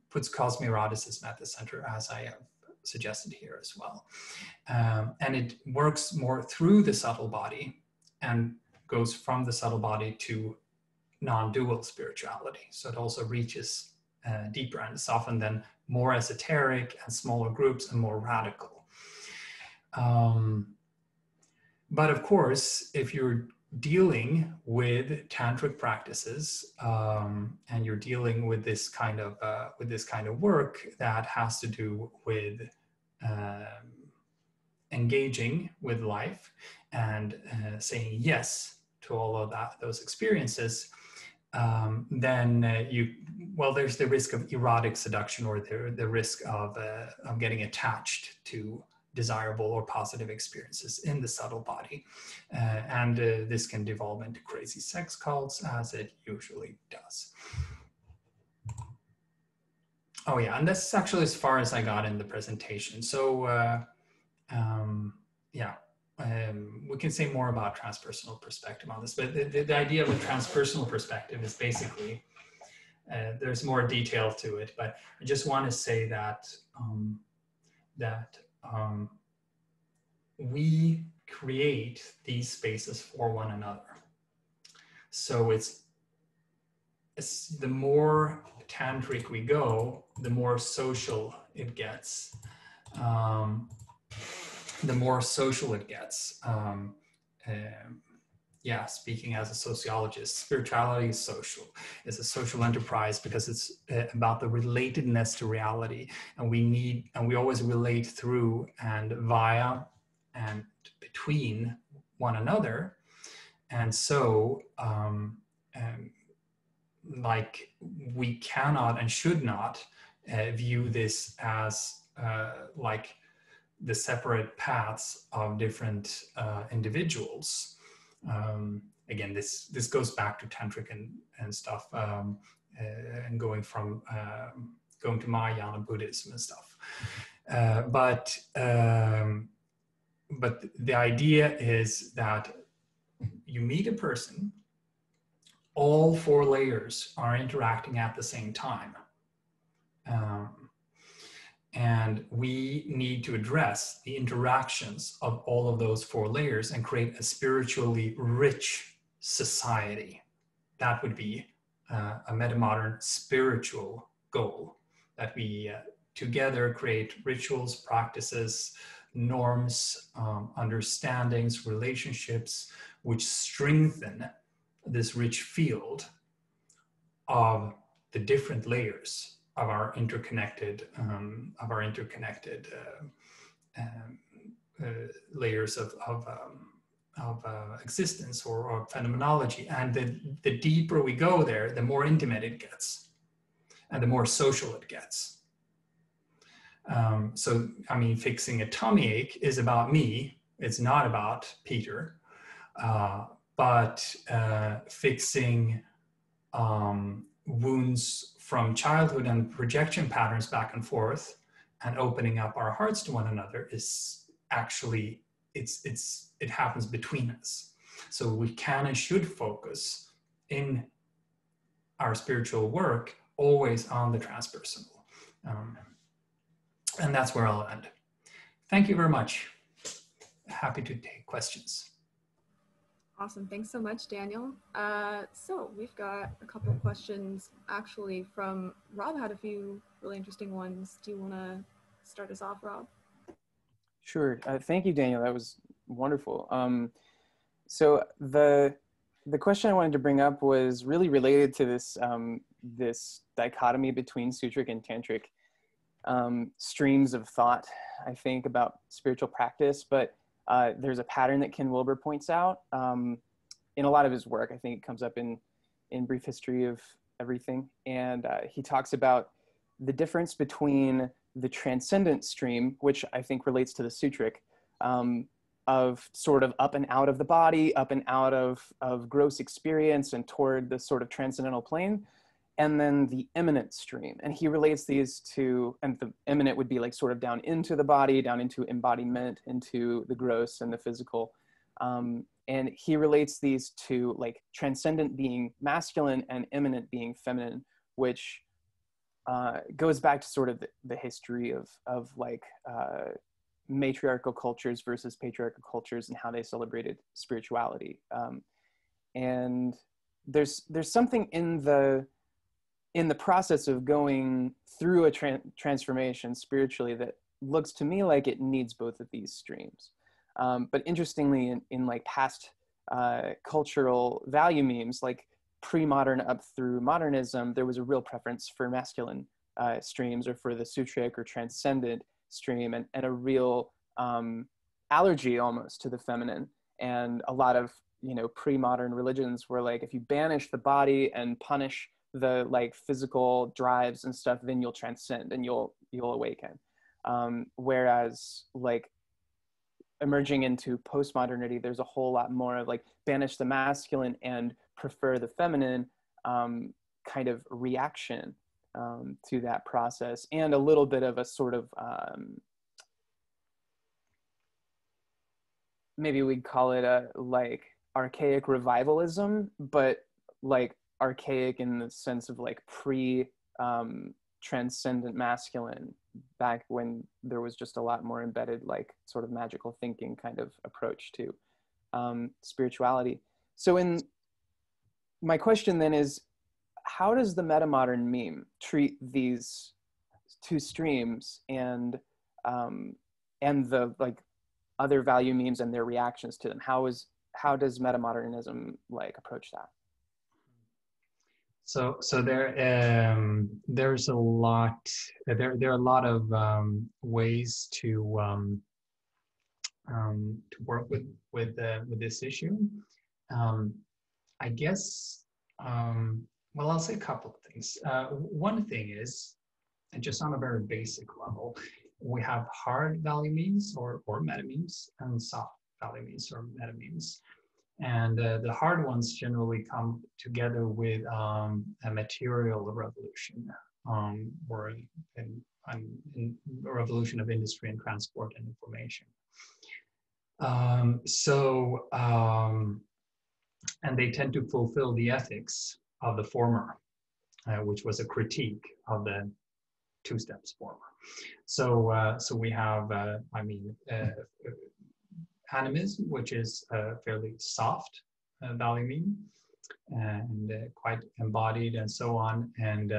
puts cosmo-eroticism at the center, as I have suggested here as well. And it works more through the subtle body and goes from the subtle body to non-dual spirituality. So it also reaches deeper, and it's often then more esoteric and smaller groups and more radical. But of course, if you're dealing with tantric practices and you're dealing with this kind of work that has to do with engaging with life and saying yes to all of those experiences, then there's the risk of erotic seduction, or the risk of getting attached to desirable or positive experiences in the subtle body. And this can devolve into crazy sex cults, as it usually does. Oh yeah, and that's actually as far as I got in the presentation. So we can say more about transpersonal perspective on this, but the idea of a transpersonal perspective is basically, there's more detail to it, but I just want to say that we create these spaces for one another. So it's the more tantric we go, the more social it gets. Speaking as a sociologist, spirituality is social. It's a social enterprise because it's about the relatedness to reality, and we always relate through and via and between one another. And so we cannot and should not view this as like the separate paths of different individuals. Again, this goes back to tantric and stuff, and going to Mahayana Buddhism and stuff. But the idea is that you meet a person, all four layers are interacting at the same time. And we need to address the interactions of all of those four layers and create a spiritually rich society. That would be a metamodern spiritual goal, that we together create rituals, practices, norms, understandings, relationships, which strengthen this rich field of the different layers of our interconnected layers of existence or phenomenology. And the deeper we go there, the more intimate it gets, and the more social it gets. So, I mean, fixing a tummy ache is about me. It's not about Peter. But fixing wounds from childhood and projection patterns back and forth and opening up our hearts to one another is actually, it happens between us. So we can and should focus in our spiritual work always on the transpersonal. And that's where I'll end. Thank you very much. Happy to take questions. Awesome. Thanks so much, Daniel. So we've got a couple of questions actually from Rob. Had a few really interesting ones. Do you want to start us off, Rob? Sure. Thank you, Daniel. That was wonderful. So the question I wanted to bring up was really related to this this dichotomy between sutric and tantric streams of thought, I think, about spiritual practice, but there's a pattern that Ken Wilber points out in a lot of his work. I think it comes up in Brief History of Everything. And he talks about the difference between the transcendent stream, which I think relates to the sutric, of sort of up and out of the body, up and out of gross experience and toward the sort of transcendental plane, and then the immanent stream. And he relates these to, and the immanent would be like sort of down into the body, down into embodiment, into the gross and the physical. And he relates these to like transcendent being masculine and immanent being feminine, which goes back to sort of the history of like matriarchal cultures versus patriarchal cultures and how they celebrated spirituality. And there's something in the process of going through a transformation spiritually that looks to me like it needs both of these streams. But interestingly, in like past cultural value memes, like pre-modern up through modernism, there was a real preference for masculine streams, or for the sutric or transcendent stream, and a real allergy almost to the feminine. And a lot of, you know, pre-modern religions were like, if you banish the body and punish the like physical drives and stuff, then you'll transcend and you'll awaken. Whereas like emerging into postmodernity, there's a whole lot more of like banish the masculine and prefer the feminine kind of reaction to that process, and a little bit of a sort of maybe we'd call it a like archaic revivalism, but like archaic in the sense of like transcendent masculine, back when there was just a lot more embedded like sort of magical thinking kind of approach to spirituality. So my question then is, how does the metamodern meme treat these two streams and the like other value memes and their reactions to them? How does metamodernism like approach that? So there's a lot. There are a lot of ways to work with this issue. I guess. Well, I'll say a couple of things. One thing is, and just on a very basic level, we have hard value memes or meta memes, and soft value memes or meta memes. And the hard ones generally come together with a material revolution, or a revolution of industry and transport and information. And they tend to fulfill the ethics of the former, which was a critique of the two steps former. So we have, animism, which is a fairly soft value meme, and quite embodied and so on. And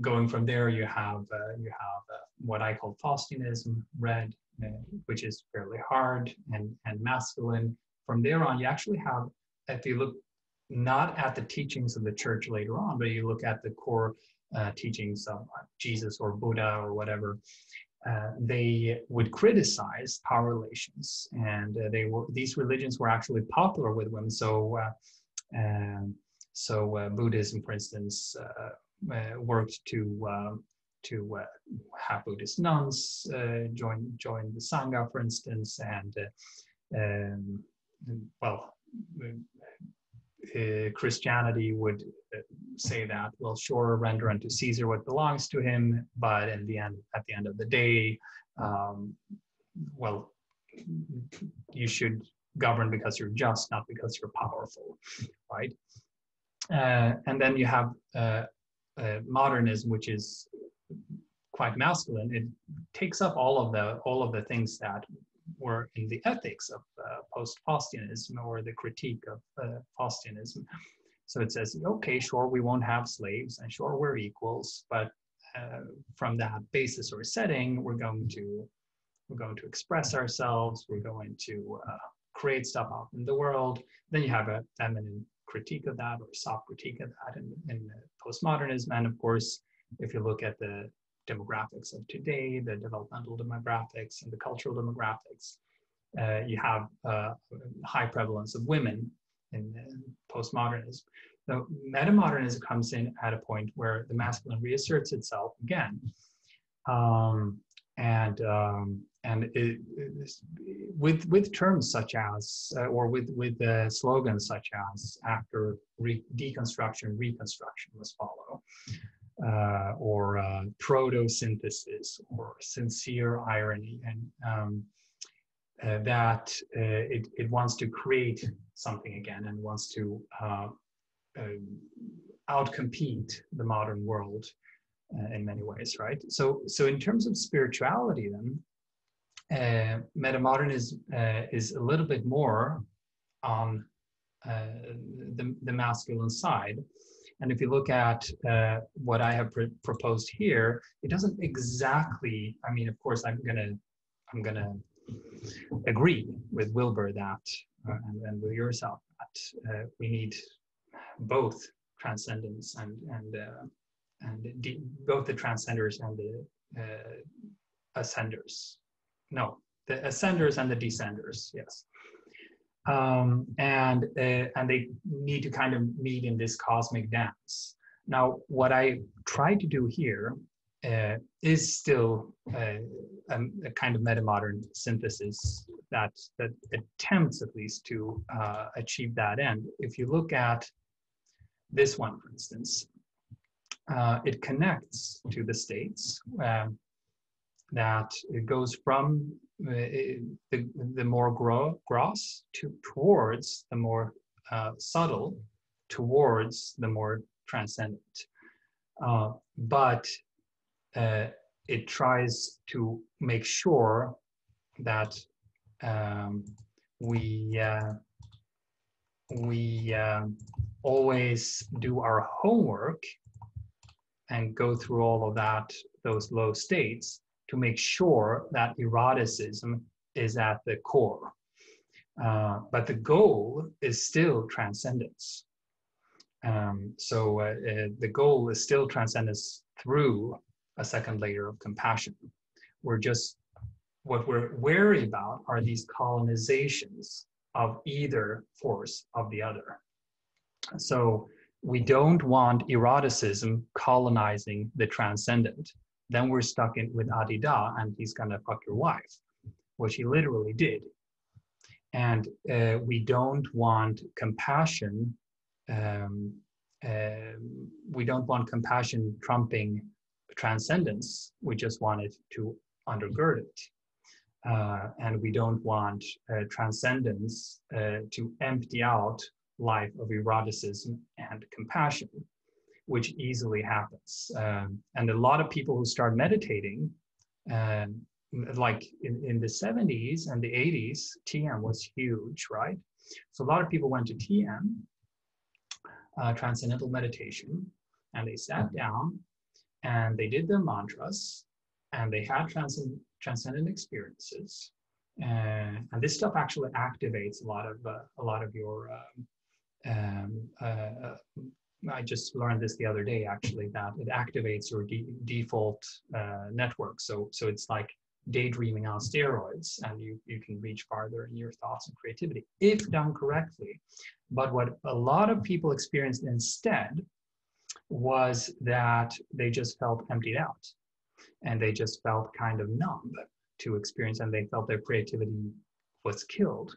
going from there, you have what I call Faustianism, red, which is fairly hard and masculine. From there on, you actually have, if you look not at the teachings of the church later on, but you look at the core teachings of Jesus or Buddha or whatever, they would criticize power relations, and these religions were actually popular with women. So Buddhism, for instance, worked to have Buddhist nuns join the Sangha, for instance, and Christianity would say that, well, sure, render unto Caesar what belongs to him, but at the end of the day, you should govern because you're just, not because you're powerful, right? And then you have modernism, which is quite masculine. It takes up all of the things that were in the ethics of post-Faustianism, or the critique of Faustianism. So it says, okay, sure, we won't have slaves, and sure, we're equals, but from that basis or setting, we're going to express ourselves, we're going to create stuff out in the world. Then you have a feminine critique of that, or soft critique of that in postmodernism. And of course, if you look at the demographics of today, the developmental demographics and the cultural demographics, you have high prevalence of women in postmodernism. So metamodernism comes in at a point where the masculine reasserts itself again, and with terms such as, or with slogans such as after deconstruction, reconstruction must follow, or proto-synthesis, or sincere irony, and that it wants to create something again and wants to outcompete the modern world in many ways, right? So in terms of spirituality, then, Metamodernism is a little bit more on the masculine side. And if you look at what I have proposed here, it doesn't exactly, I mean, of course, I'm gonna agree with Wilbur that, and with yourself, that we need both transcendence and both the transcenders and the ascenders. No, the ascenders and the descenders, yes. And they need to kind of meet in this cosmic dance. Now, what I try to do here is still a kind of metamodern synthesis that attempts at least to achieve that end. If you look at this one, for instance, it connects to the states that it goes from the more gross towards the more subtle, towards the more transcendent. But it tries to make sure that we always do our homework and go through all of those low states, to make sure that eroticism is at the core. But the goal is still transcendence. So the goal is still transcendence through a second layer of compassion. What we're wary about are these colonizations of either force of the other. So we don't want eroticism colonizing the transcendent. Then we're stuck with Adida, and he's gonna fuck your wife, which he literally did. And we don't want compassion. We don't want compassion trumping transcendence. We just want it to undergird it. And we don't want transcendence to empty out life of eroticism and compassion, which easily happens. And a lot of people who start meditating, like in the 70s and the 80s, TM was huge, right? So a lot of people went to TM, transcendental meditation, and they sat down and they did their mantras and they had transcendent experiences. And this stuff actually activates a lot of your I just learned this the other day, actually, that it activates your default network. So it's like daydreaming on steroids, and you can reach farther in your thoughts and creativity if done correctly. But what a lot of people experienced instead was that they just felt emptied out, and they just felt kind of numb to experience, and they felt their creativity was killed.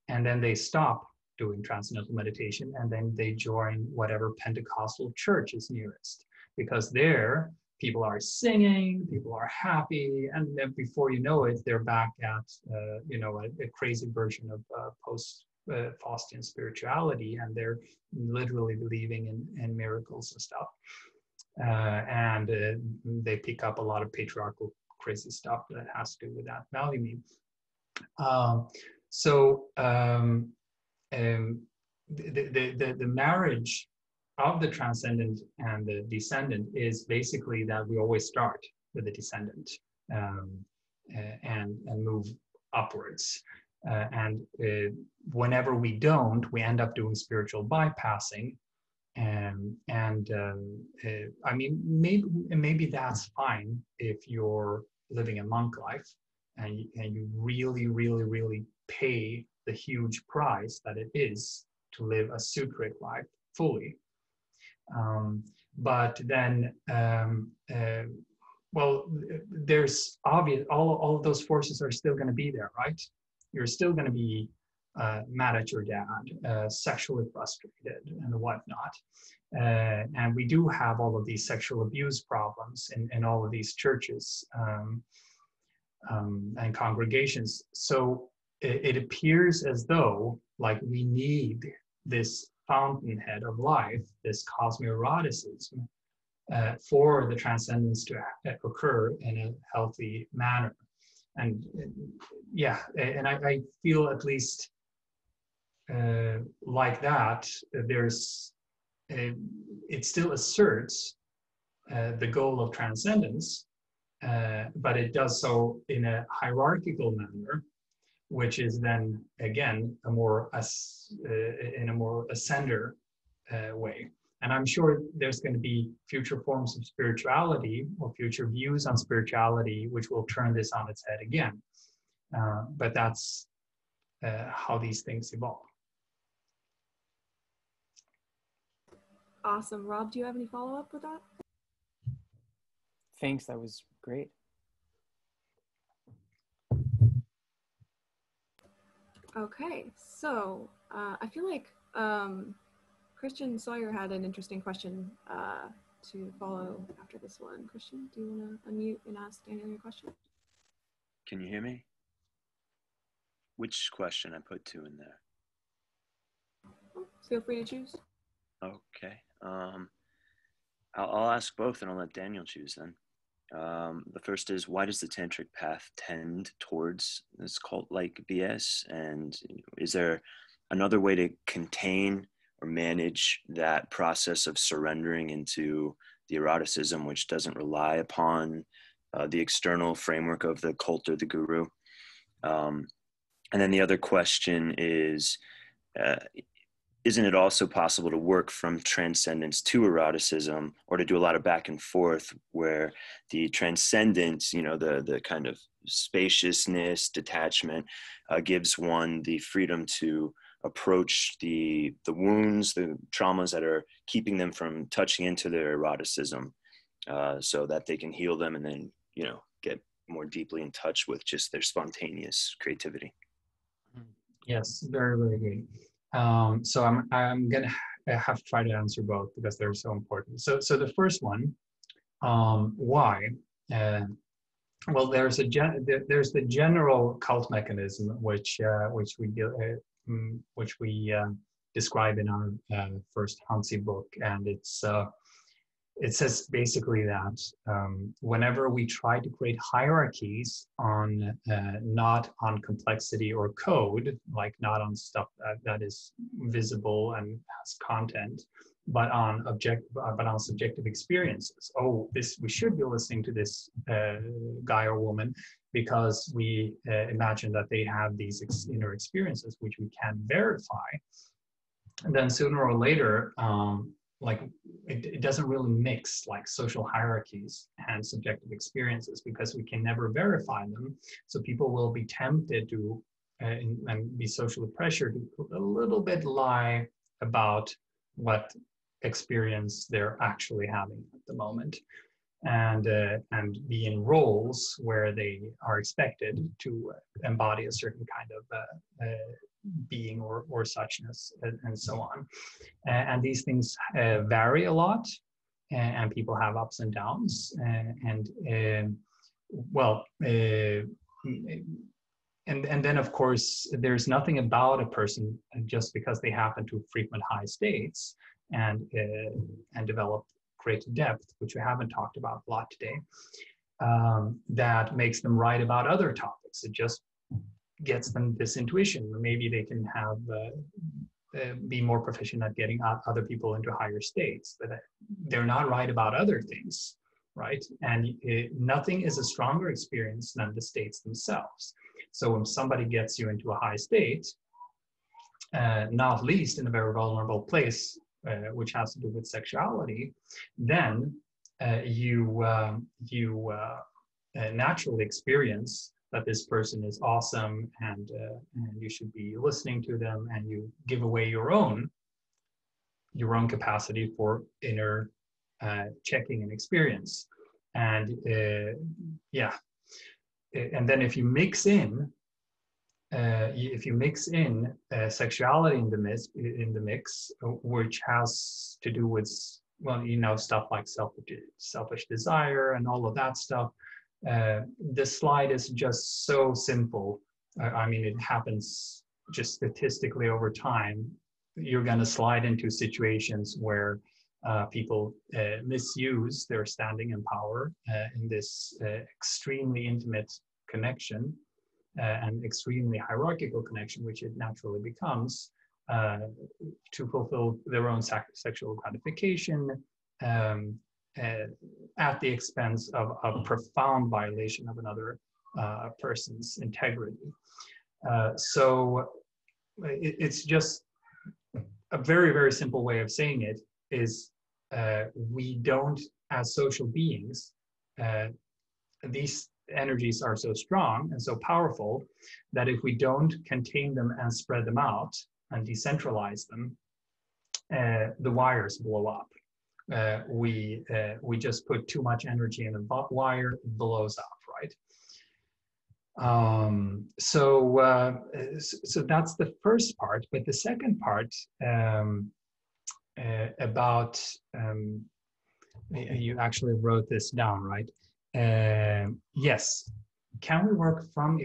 And then they stopped doing transcendental meditation, and then they join whatever Pentecostal church is nearest, because there people are singing, people are happy, and then before you know it, they're back at a crazy version of post-Faustian spirituality, and they're literally believing in miracles and stuff, and they pick up a lot of patriarchal crazy stuff that has to do with that value meme. The marriage of the transcendent and the descendant is basically that we always start with the descendant and move upwards. Whenever we don't, we end up doing spiritual bypassing. I mean, maybe that's fine if you're living a monk life and you really, really, really pay the huge price that it is to live a sutric life fully. But then well, there's obvious, all of those forces are still going to be there, right? You're still going to be mad at your dad, sexually frustrated and whatnot. And we do have all of these sexual abuse problems in all of these churches and congregations. So it appears as though like we need this fountainhead of life, this cosmo-eroticism, for the transcendence to occur in a healthy manner. And yeah, and I feel at least like that, it still asserts the goal of transcendence, but it does so in a hierarchical manner, which is then again in a more ascender way. And I'm sure there's going to be future forms of spirituality or future views on spirituality which will turn this on its head again. But that's how these things evolve. Awesome. Rob, do you have any follow-up with that? Thanks, that was great. Okay, so I feel like Christian Sawyer had an interesting question to follow after this one. Christian, do you want to unmute and ask Daniel your question? Can you hear me? Which question? I put 2 in there. Oh, feel free to choose. Okay. I'll ask both and I'll let Daniel choose then. The first is, why does the tantric path tend towards this cult-like BS? And is there another way to contain or manage that process of surrendering into the eroticism, which doesn't rely upon the external framework of the cult or the guru? And then the other question is, isn't it also possible to work from transcendence to eroticism, or to do a lot of back and forth where the transcendence, the kind of spaciousness, detachment, gives one the freedom to approach the wounds, the traumas that are keeping them from touching into their eroticism, so that they can heal them and then, get more deeply in touch with just their spontaneous creativity? Yes, very, very good. So I'm gonna have to try to answer both because they're so important. So the first one, why? Well, there's the general cult mechanism which we describe in our first Hanzi book, and it says basically that whenever we try to create hierarchies on not on complexity or code, like not on stuff that is visible and has content, but on subjective experiences. Oh, we should be listening to this guy or woman because we imagine that they have these inner experiences which we can verify. And then sooner or later, it doesn't really mix like social hierarchies and subjective experiences because we can never verify them. So people will be tempted to and be socially pressured to a little bit lie about what experience they're actually having at the moment, and be in roles where they are expected to embody a certain kind of being or suchness, and so on. And these things vary a lot, and people have ups and downs, and then of course there's nothing about a person just because they happen to frequent high states and develop great depth, which we haven't talked about a lot today, that makes them right about other topics. It just gets them this intuition. Maybe they can have be more proficient at getting other people into higher states, but they're not right about other things, right? And nothing is a stronger experience than the states themselves. So when somebody gets you into a high state, not least in a very vulnerable place, which has to do with sexuality, then you naturally experience that this person is awesome, and you should be listening to them, and you give away your own capacity for inner checking and experience. And yeah, and then if you mix in sexuality in the mix, which has to do with, well, you know, stuff like selfish desire and all of that stuff, the slide is just so simple. I mean, it happens just statistically over time. You're going to slide into situations where people misuse their standing and power in this extremely intimate connection and extremely hierarchical connection, which it naturally becomes, to fulfill their own sexual gratification at the expense of a profound violation of another person's integrity. So it's just a very, very simple way of saying it is we don't, as social beings, these energies are so strong and so powerful that if we don't contain them and spread them out and decentralize them, the wires blow up. We just put too much energy in a wire, it blows up, right? So that's the first part. But the second part about you actually wrote this down, right? Yes. Can we work from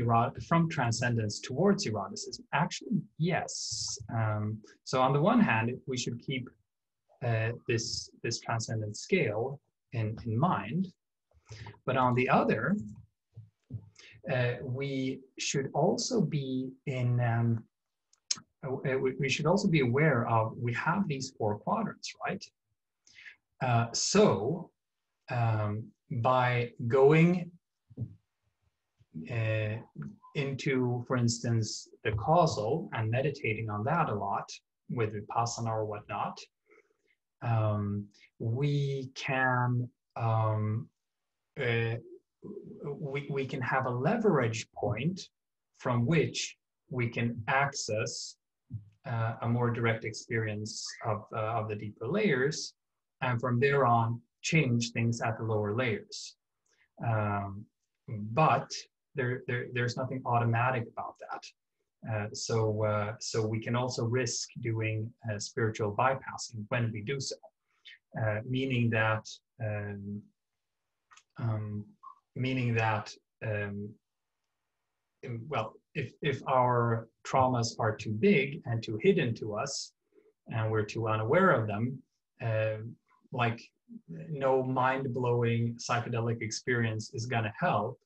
transcendence towards eroticism? Actually, yes. So on the one hand, we should keep this transcendent scale in mind, but on the other, we should also be we should also be aware of, we have these 4 quadrants, right? By going into, for instance, the causal and meditating on that a lot with vipassana or whatnot, we can we can have a leverage point from which we can access a more direct experience of the deeper layers, and from there on change things at the lower layers. But there's nothing automatic about that. So we can also risk doing spiritual bypassing when we do so, meaning that well, if our traumas are too big and too hidden to us, and we're too unaware of them, like no mind-blowing psychedelic experience is going to help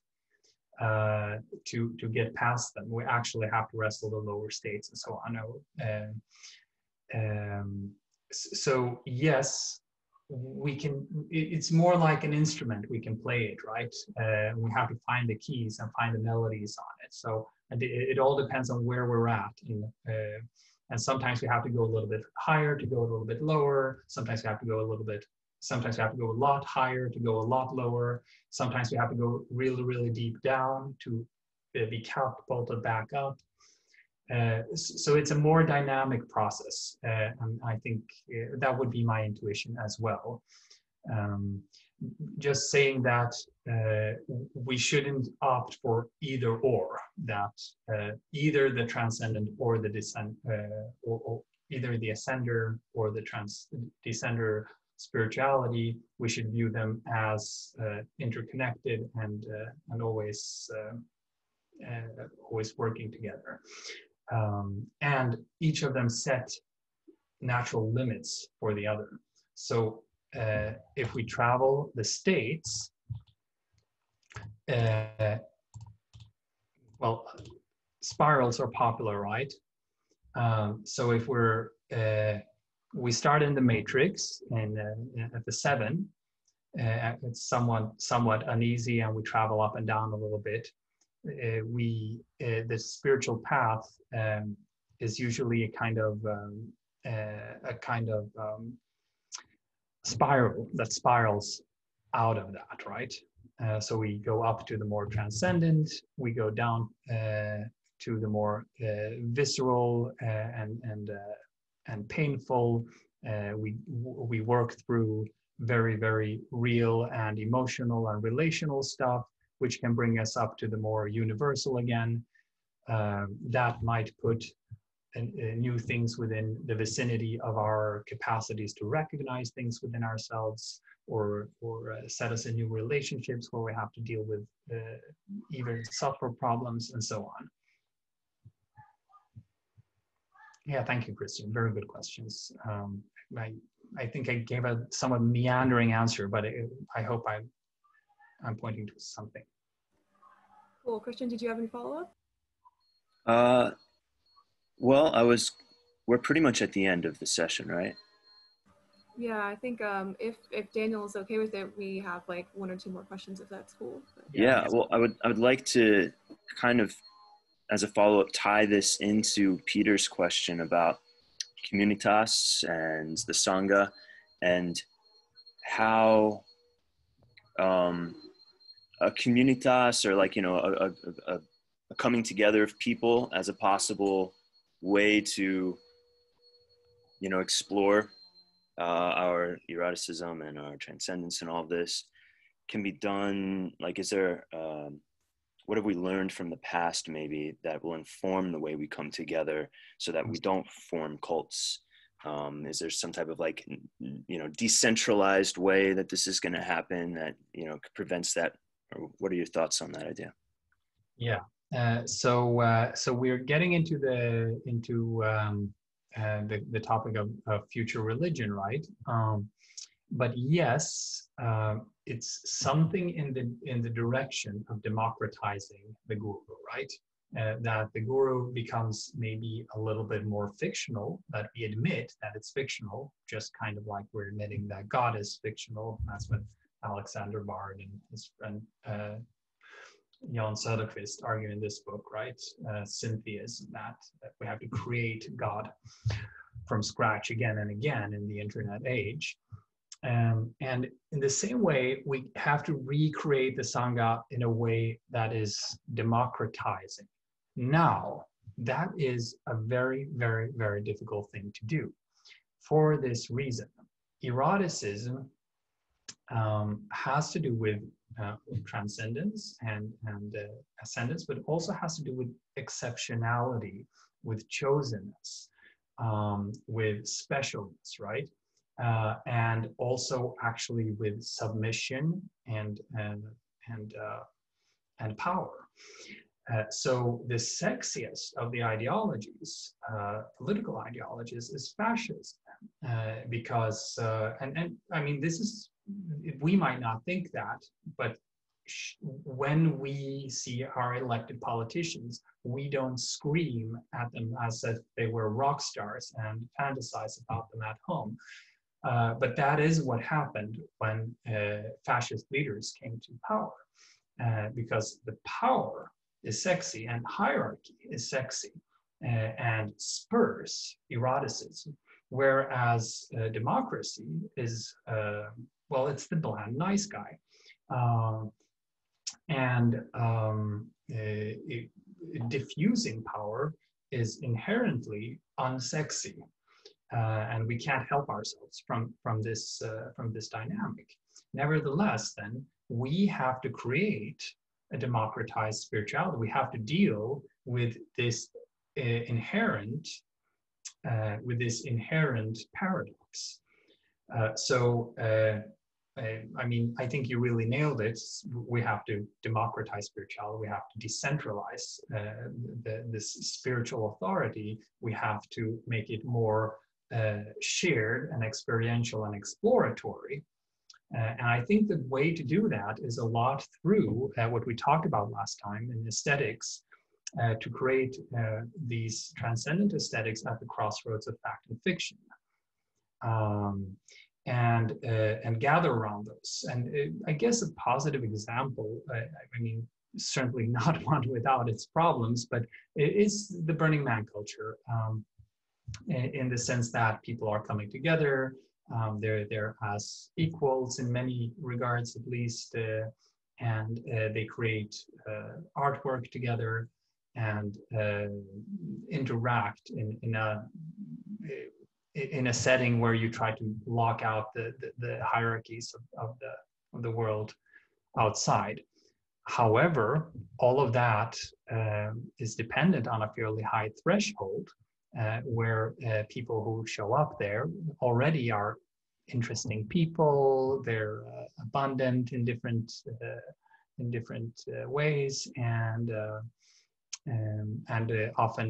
to get past them. We actually have to wrestle the lower states and so on. So yes, we can. It's more like an instrument. We can play it, right? We have to find the keys and find the melodies on it. So it all depends on where we're at. And sometimes we have to go a little bit higher to go a little bit lower. Sometimes we have to go a little bit. Sometimes we have to go a lot higher to go a lot lower. Sometimes we have to go really, really deep down to be catapulted back up. So it's a more dynamic process. And I think that would be my intuition as well. Just saying that we shouldn't opt for either or, that either the transcendent or the descend, or either the ascender or the descender spirituality, we should view them as interconnected and always working together. And each of them set natural limits for the other. So if we travel the states, well, spirals are popular, right? So if we start in the matrix and at the 7, it's somewhat uneasy, and we travel up and down a little bit. The spiritual path is usually a kind of spiral that spirals out of that, right? So we go up to the more transcendent, we go down to the more visceral and painful. We work through very, very real and emotional and relational stuff, which can bring us up to the more universal again. That might put new things within the vicinity of our capacities to recognize things within ourselves, or set us in new relationships where we have to deal with even suffer problems and so on. Yeah, thank you, Christian. Very good questions. I think I gave a somewhat meandering answer, but I hope I'm pointing to something. Cool. Christian, did you have any follow-up? Well, we're pretty much at the end of the session, right? Yeah, I think if Daniel is okay with it, we have like 1 or 2 more questions, if that's cool. But... Yeah, well, I would like to kind of, as a follow-up, tie this into Peter's question about communitas and the Sangha, and how a communitas, or like, you know, a coming together of people as a possible way to, you know, explore our eroticism and our transcendence and all of this can be done. Like, is there, what have we learned from the past maybe that will inform the way we come together so that we don't form cults? Is there some type of, like, you know, decentralized way that this is going to happen that, you know, prevents that? Or what are your thoughts on that idea? Yeah. So we're getting into the topic of future religion, right? But yes, it's something in the direction of democratizing the guru, right? That the guru becomes maybe a little bit more fictional, that we admit that it's fictional, just kind of like we're admitting that God is fictional. That's what Alexander Bard and his friend Jan Söderqvist argue in this book, right? Syntheism, that we have to create God from scratch again and again in the internet age. And in the same way, we have to recreate the Sangha in a way that is democratizing. Now, that is a very, very, very difficult thing to do for this reason. Eroticism has to do with transcendence and ascendance, but also has to do with exceptionality, with chosenness, with specialness, right? And also actually with submission and power. So the sexiest of the ideologies, political ideologies, is fascism, because and I mean, this is, we might not think that, but when we see our elected politicians, we don't scream at them as if they were rock stars and fantasize about them at home. But that is what happened when fascist leaders came to power, because the power is sexy and hierarchy is sexy and spurs eroticism, whereas democracy is, well, it's the bland nice guy. Diffusing power is inherently unsexy. And we can't help ourselves from this dynamic. Nevertheless, then, we have to create a democratized spirituality. We have to deal with this inherent paradox. I mean, I think you really nailed it. We have to democratize spirituality. We have to decentralize this spiritual authority. We have to make it more shared and experiential and exploratory. And I think the way to do that is a lot through what we talked about last time in aesthetics, to create these transcendent aesthetics at the crossroads of fact and fiction, and gather around those. And I guess a positive example, I mean, certainly not one without its problems, but it is the Burning Man culture, in the sense that people are coming together. They're as equals in many regards, at least, and they create artwork together and interact in in a setting where you try to lock out the hierarchies of the world outside. However, all of that is dependent on a fairly high threshold where people who show up there already are interesting people. They're abundant in different ways, and often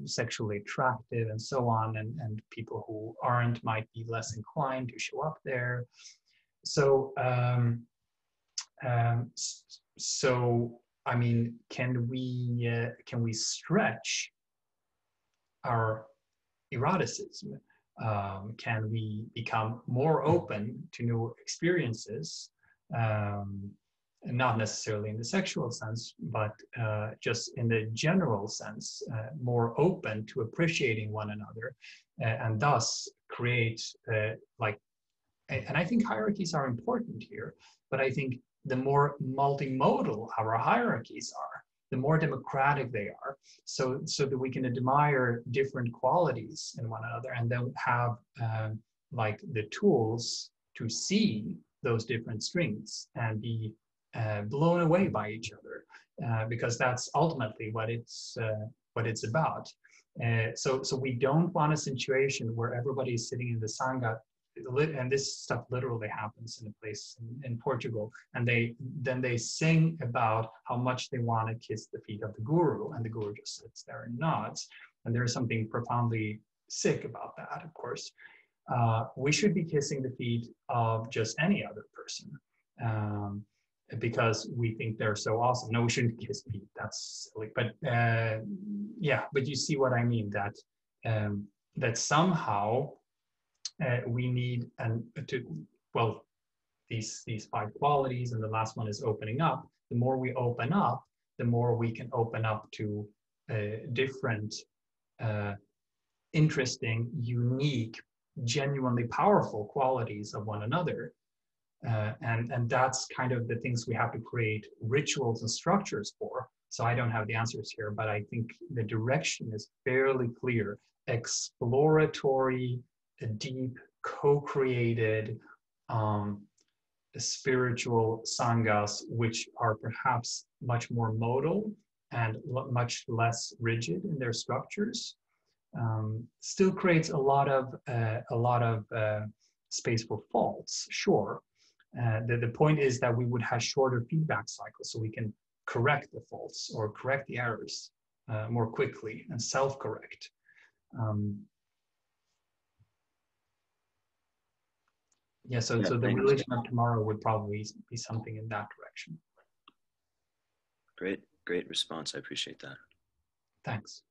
sexually attractive and so on, and people who aren't might be less inclined to show up there. So so I mean, can we stretch our eroticism? Can we become more open to new experiences? Not necessarily in the sexual sense, but just in the general sense, more open to appreciating one another, and thus create and I think hierarchies are important here, but I think the more multimodal our hierarchies are, the more democratic they are, so that we can admire different qualities in one another, and then have like the tools to see those different strengths and be blown away by each other, because that's ultimately what it's about. So we don't want a situation where everybody is sitting in the sangha, and this stuff literally happens in a place in Portugal, and then they sing about how much they want to kiss the feet of the guru, and the guru just sits there and nods. And there's something profoundly sick about that, of course. We should be kissing the feet of just any other person, because we think they're so awesome. No, we shouldn't kiss feet. That's silly. But yeah, but you see what I mean, that that somehow we need these 5 qualities, and the last one is opening up. The more we open up, the more we can open up to different, interesting, unique, genuinely powerful qualities of one another. And that's kind of the things we have to create rituals and structures for. So I don't have the answers here, but I think the direction is fairly clear. Exploratory, deep, co-created spiritual sanghas, which are perhaps much more modal and much less rigid in their structures, still creates a lot of space for faults, sure. The point is that we would have shorter feedback cycles, so we can correct the faults or correct the errors more quickly and self-correct. Yeah, so the religion of tomorrow would probably be something in that direction. Great response. I appreciate that. Thanks.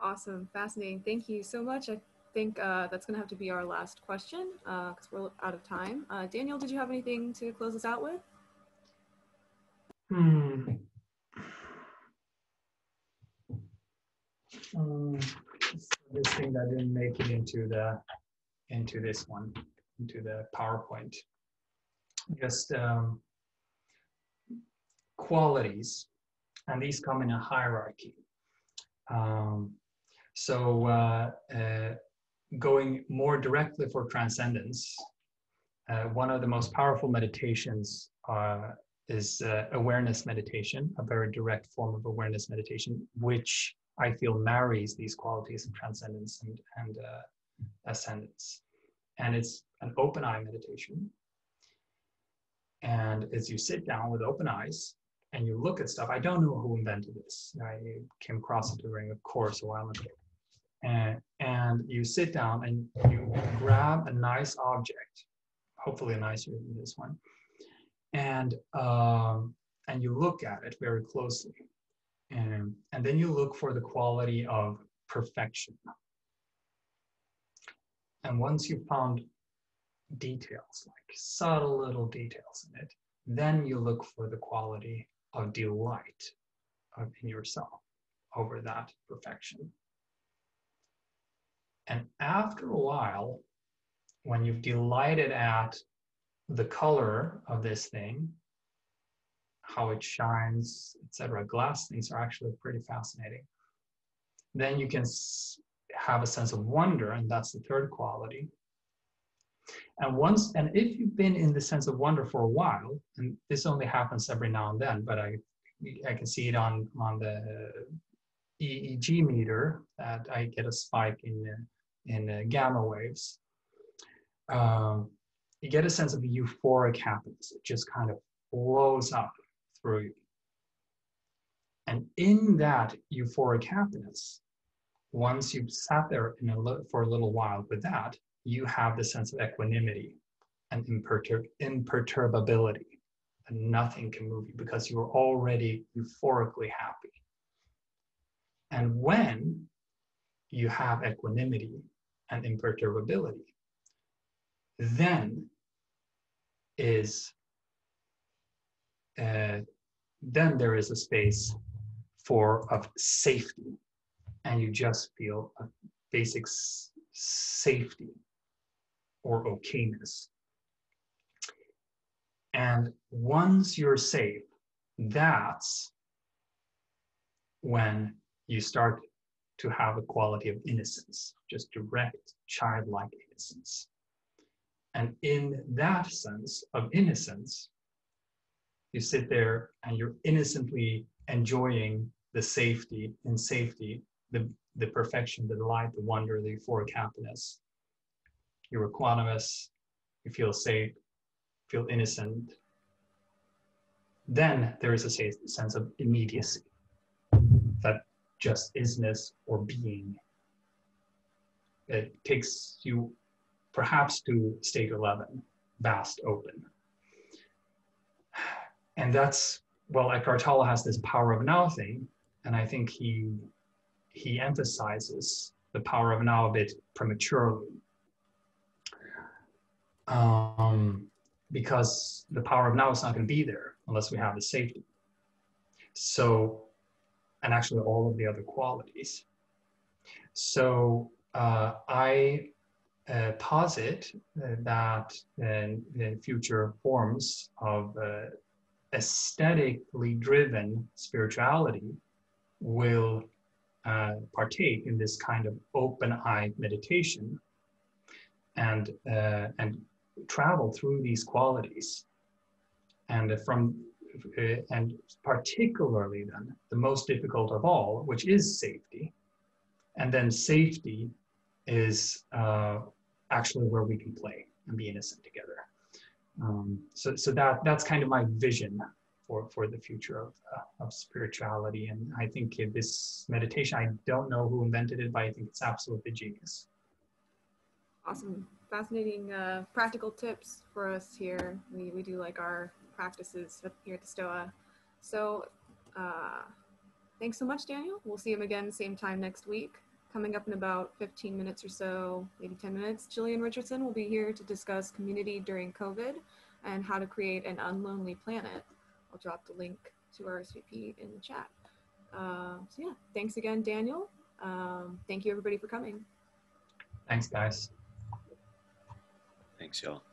Awesome, fascinating. Thank you so much. I think that's going to have to be our last question because we're out of time. Daniel, did you have anything to close us out with? This thing that didn't make it into this one, into the PowerPoint. Just qualities, and these come in a hierarchy. Going more directly for transcendence, one of the most powerful meditations is awareness meditation, a very direct form of awareness meditation, which I feel marries these qualities of transcendence and ascendance. And it's an open eye meditation. And as you sit down with open eyes and you look at stuff, I don't know who invented this. I came across it during a course a while ago. And you sit down and you grab a nice object, hopefully nicer than this one, and you look at it very closely. And then you look for the quality of perfection. And once you've found details, like subtle little details in it, then you look for the quality of delight in yourself over that perfection. And after a while, when you've delighted at the color of this thing, how it shines, etc., glass things are actually pretty fascinating. Then you can have a sense of wonder, and that's the third quality. And if you've been in the sense of wonder for a while, and this only happens every now and then, but I can see it on the EEG meter that I get a spike in gamma waves. You get a sense of euphoric happiness. It just kind of flows up through you. And in that euphoric happiness, once you've sat there for a little while with that, you have the sense of equanimity and imperturbability. And nothing can move you because you're already euphorically happy. And when you have equanimity and imperturbability, then there is a space of safety, and you just feel a basic safety or okayness. And once you're safe, that's when you start to have a quality of innocence, just direct childlike innocence. And in that sense of innocence, you sit there and you're innocently enjoying the safety, the perfection, the delight, the wonder, the euphoric happiness. You're equanimous, you feel safe, feel innocent. Then there is a sense of immediacy, that just isness or being. It takes you perhaps to state 11, vast open. And that's, well, Eckhart Tolle has this power of now thing, and I think he emphasizes the power of now a bit prematurely. Because the power of now is not going to be there unless we have the safety. So, and actually all of the other qualities. So I posit that the future forms of aesthetically driven spirituality will partake in this kind of open-eyed meditation and travel through these qualities, and particularly then the most difficult of all, which is safety. And then safety is actually where we can play and be innocent together. So that's kind of my vision for the future of spirituality. And I think this meditation, I don't know who invented it, but I think it's absolutely genius. Awesome. Fascinating practical tips for us here. We do like our practices here at the Stoa. So thanks so much, Daniel. We'll see him again same time next week. Coming up in about 15 minutes or so, maybe 10 minutes, Jillian Richardson will be here to discuss community during COVID and how to create an unlonely planet. I'll drop the link to RSVP in the chat. So yeah, thanks again, Daniel. Thank you everybody for coming. Thanks, guys. Thanks, y'all.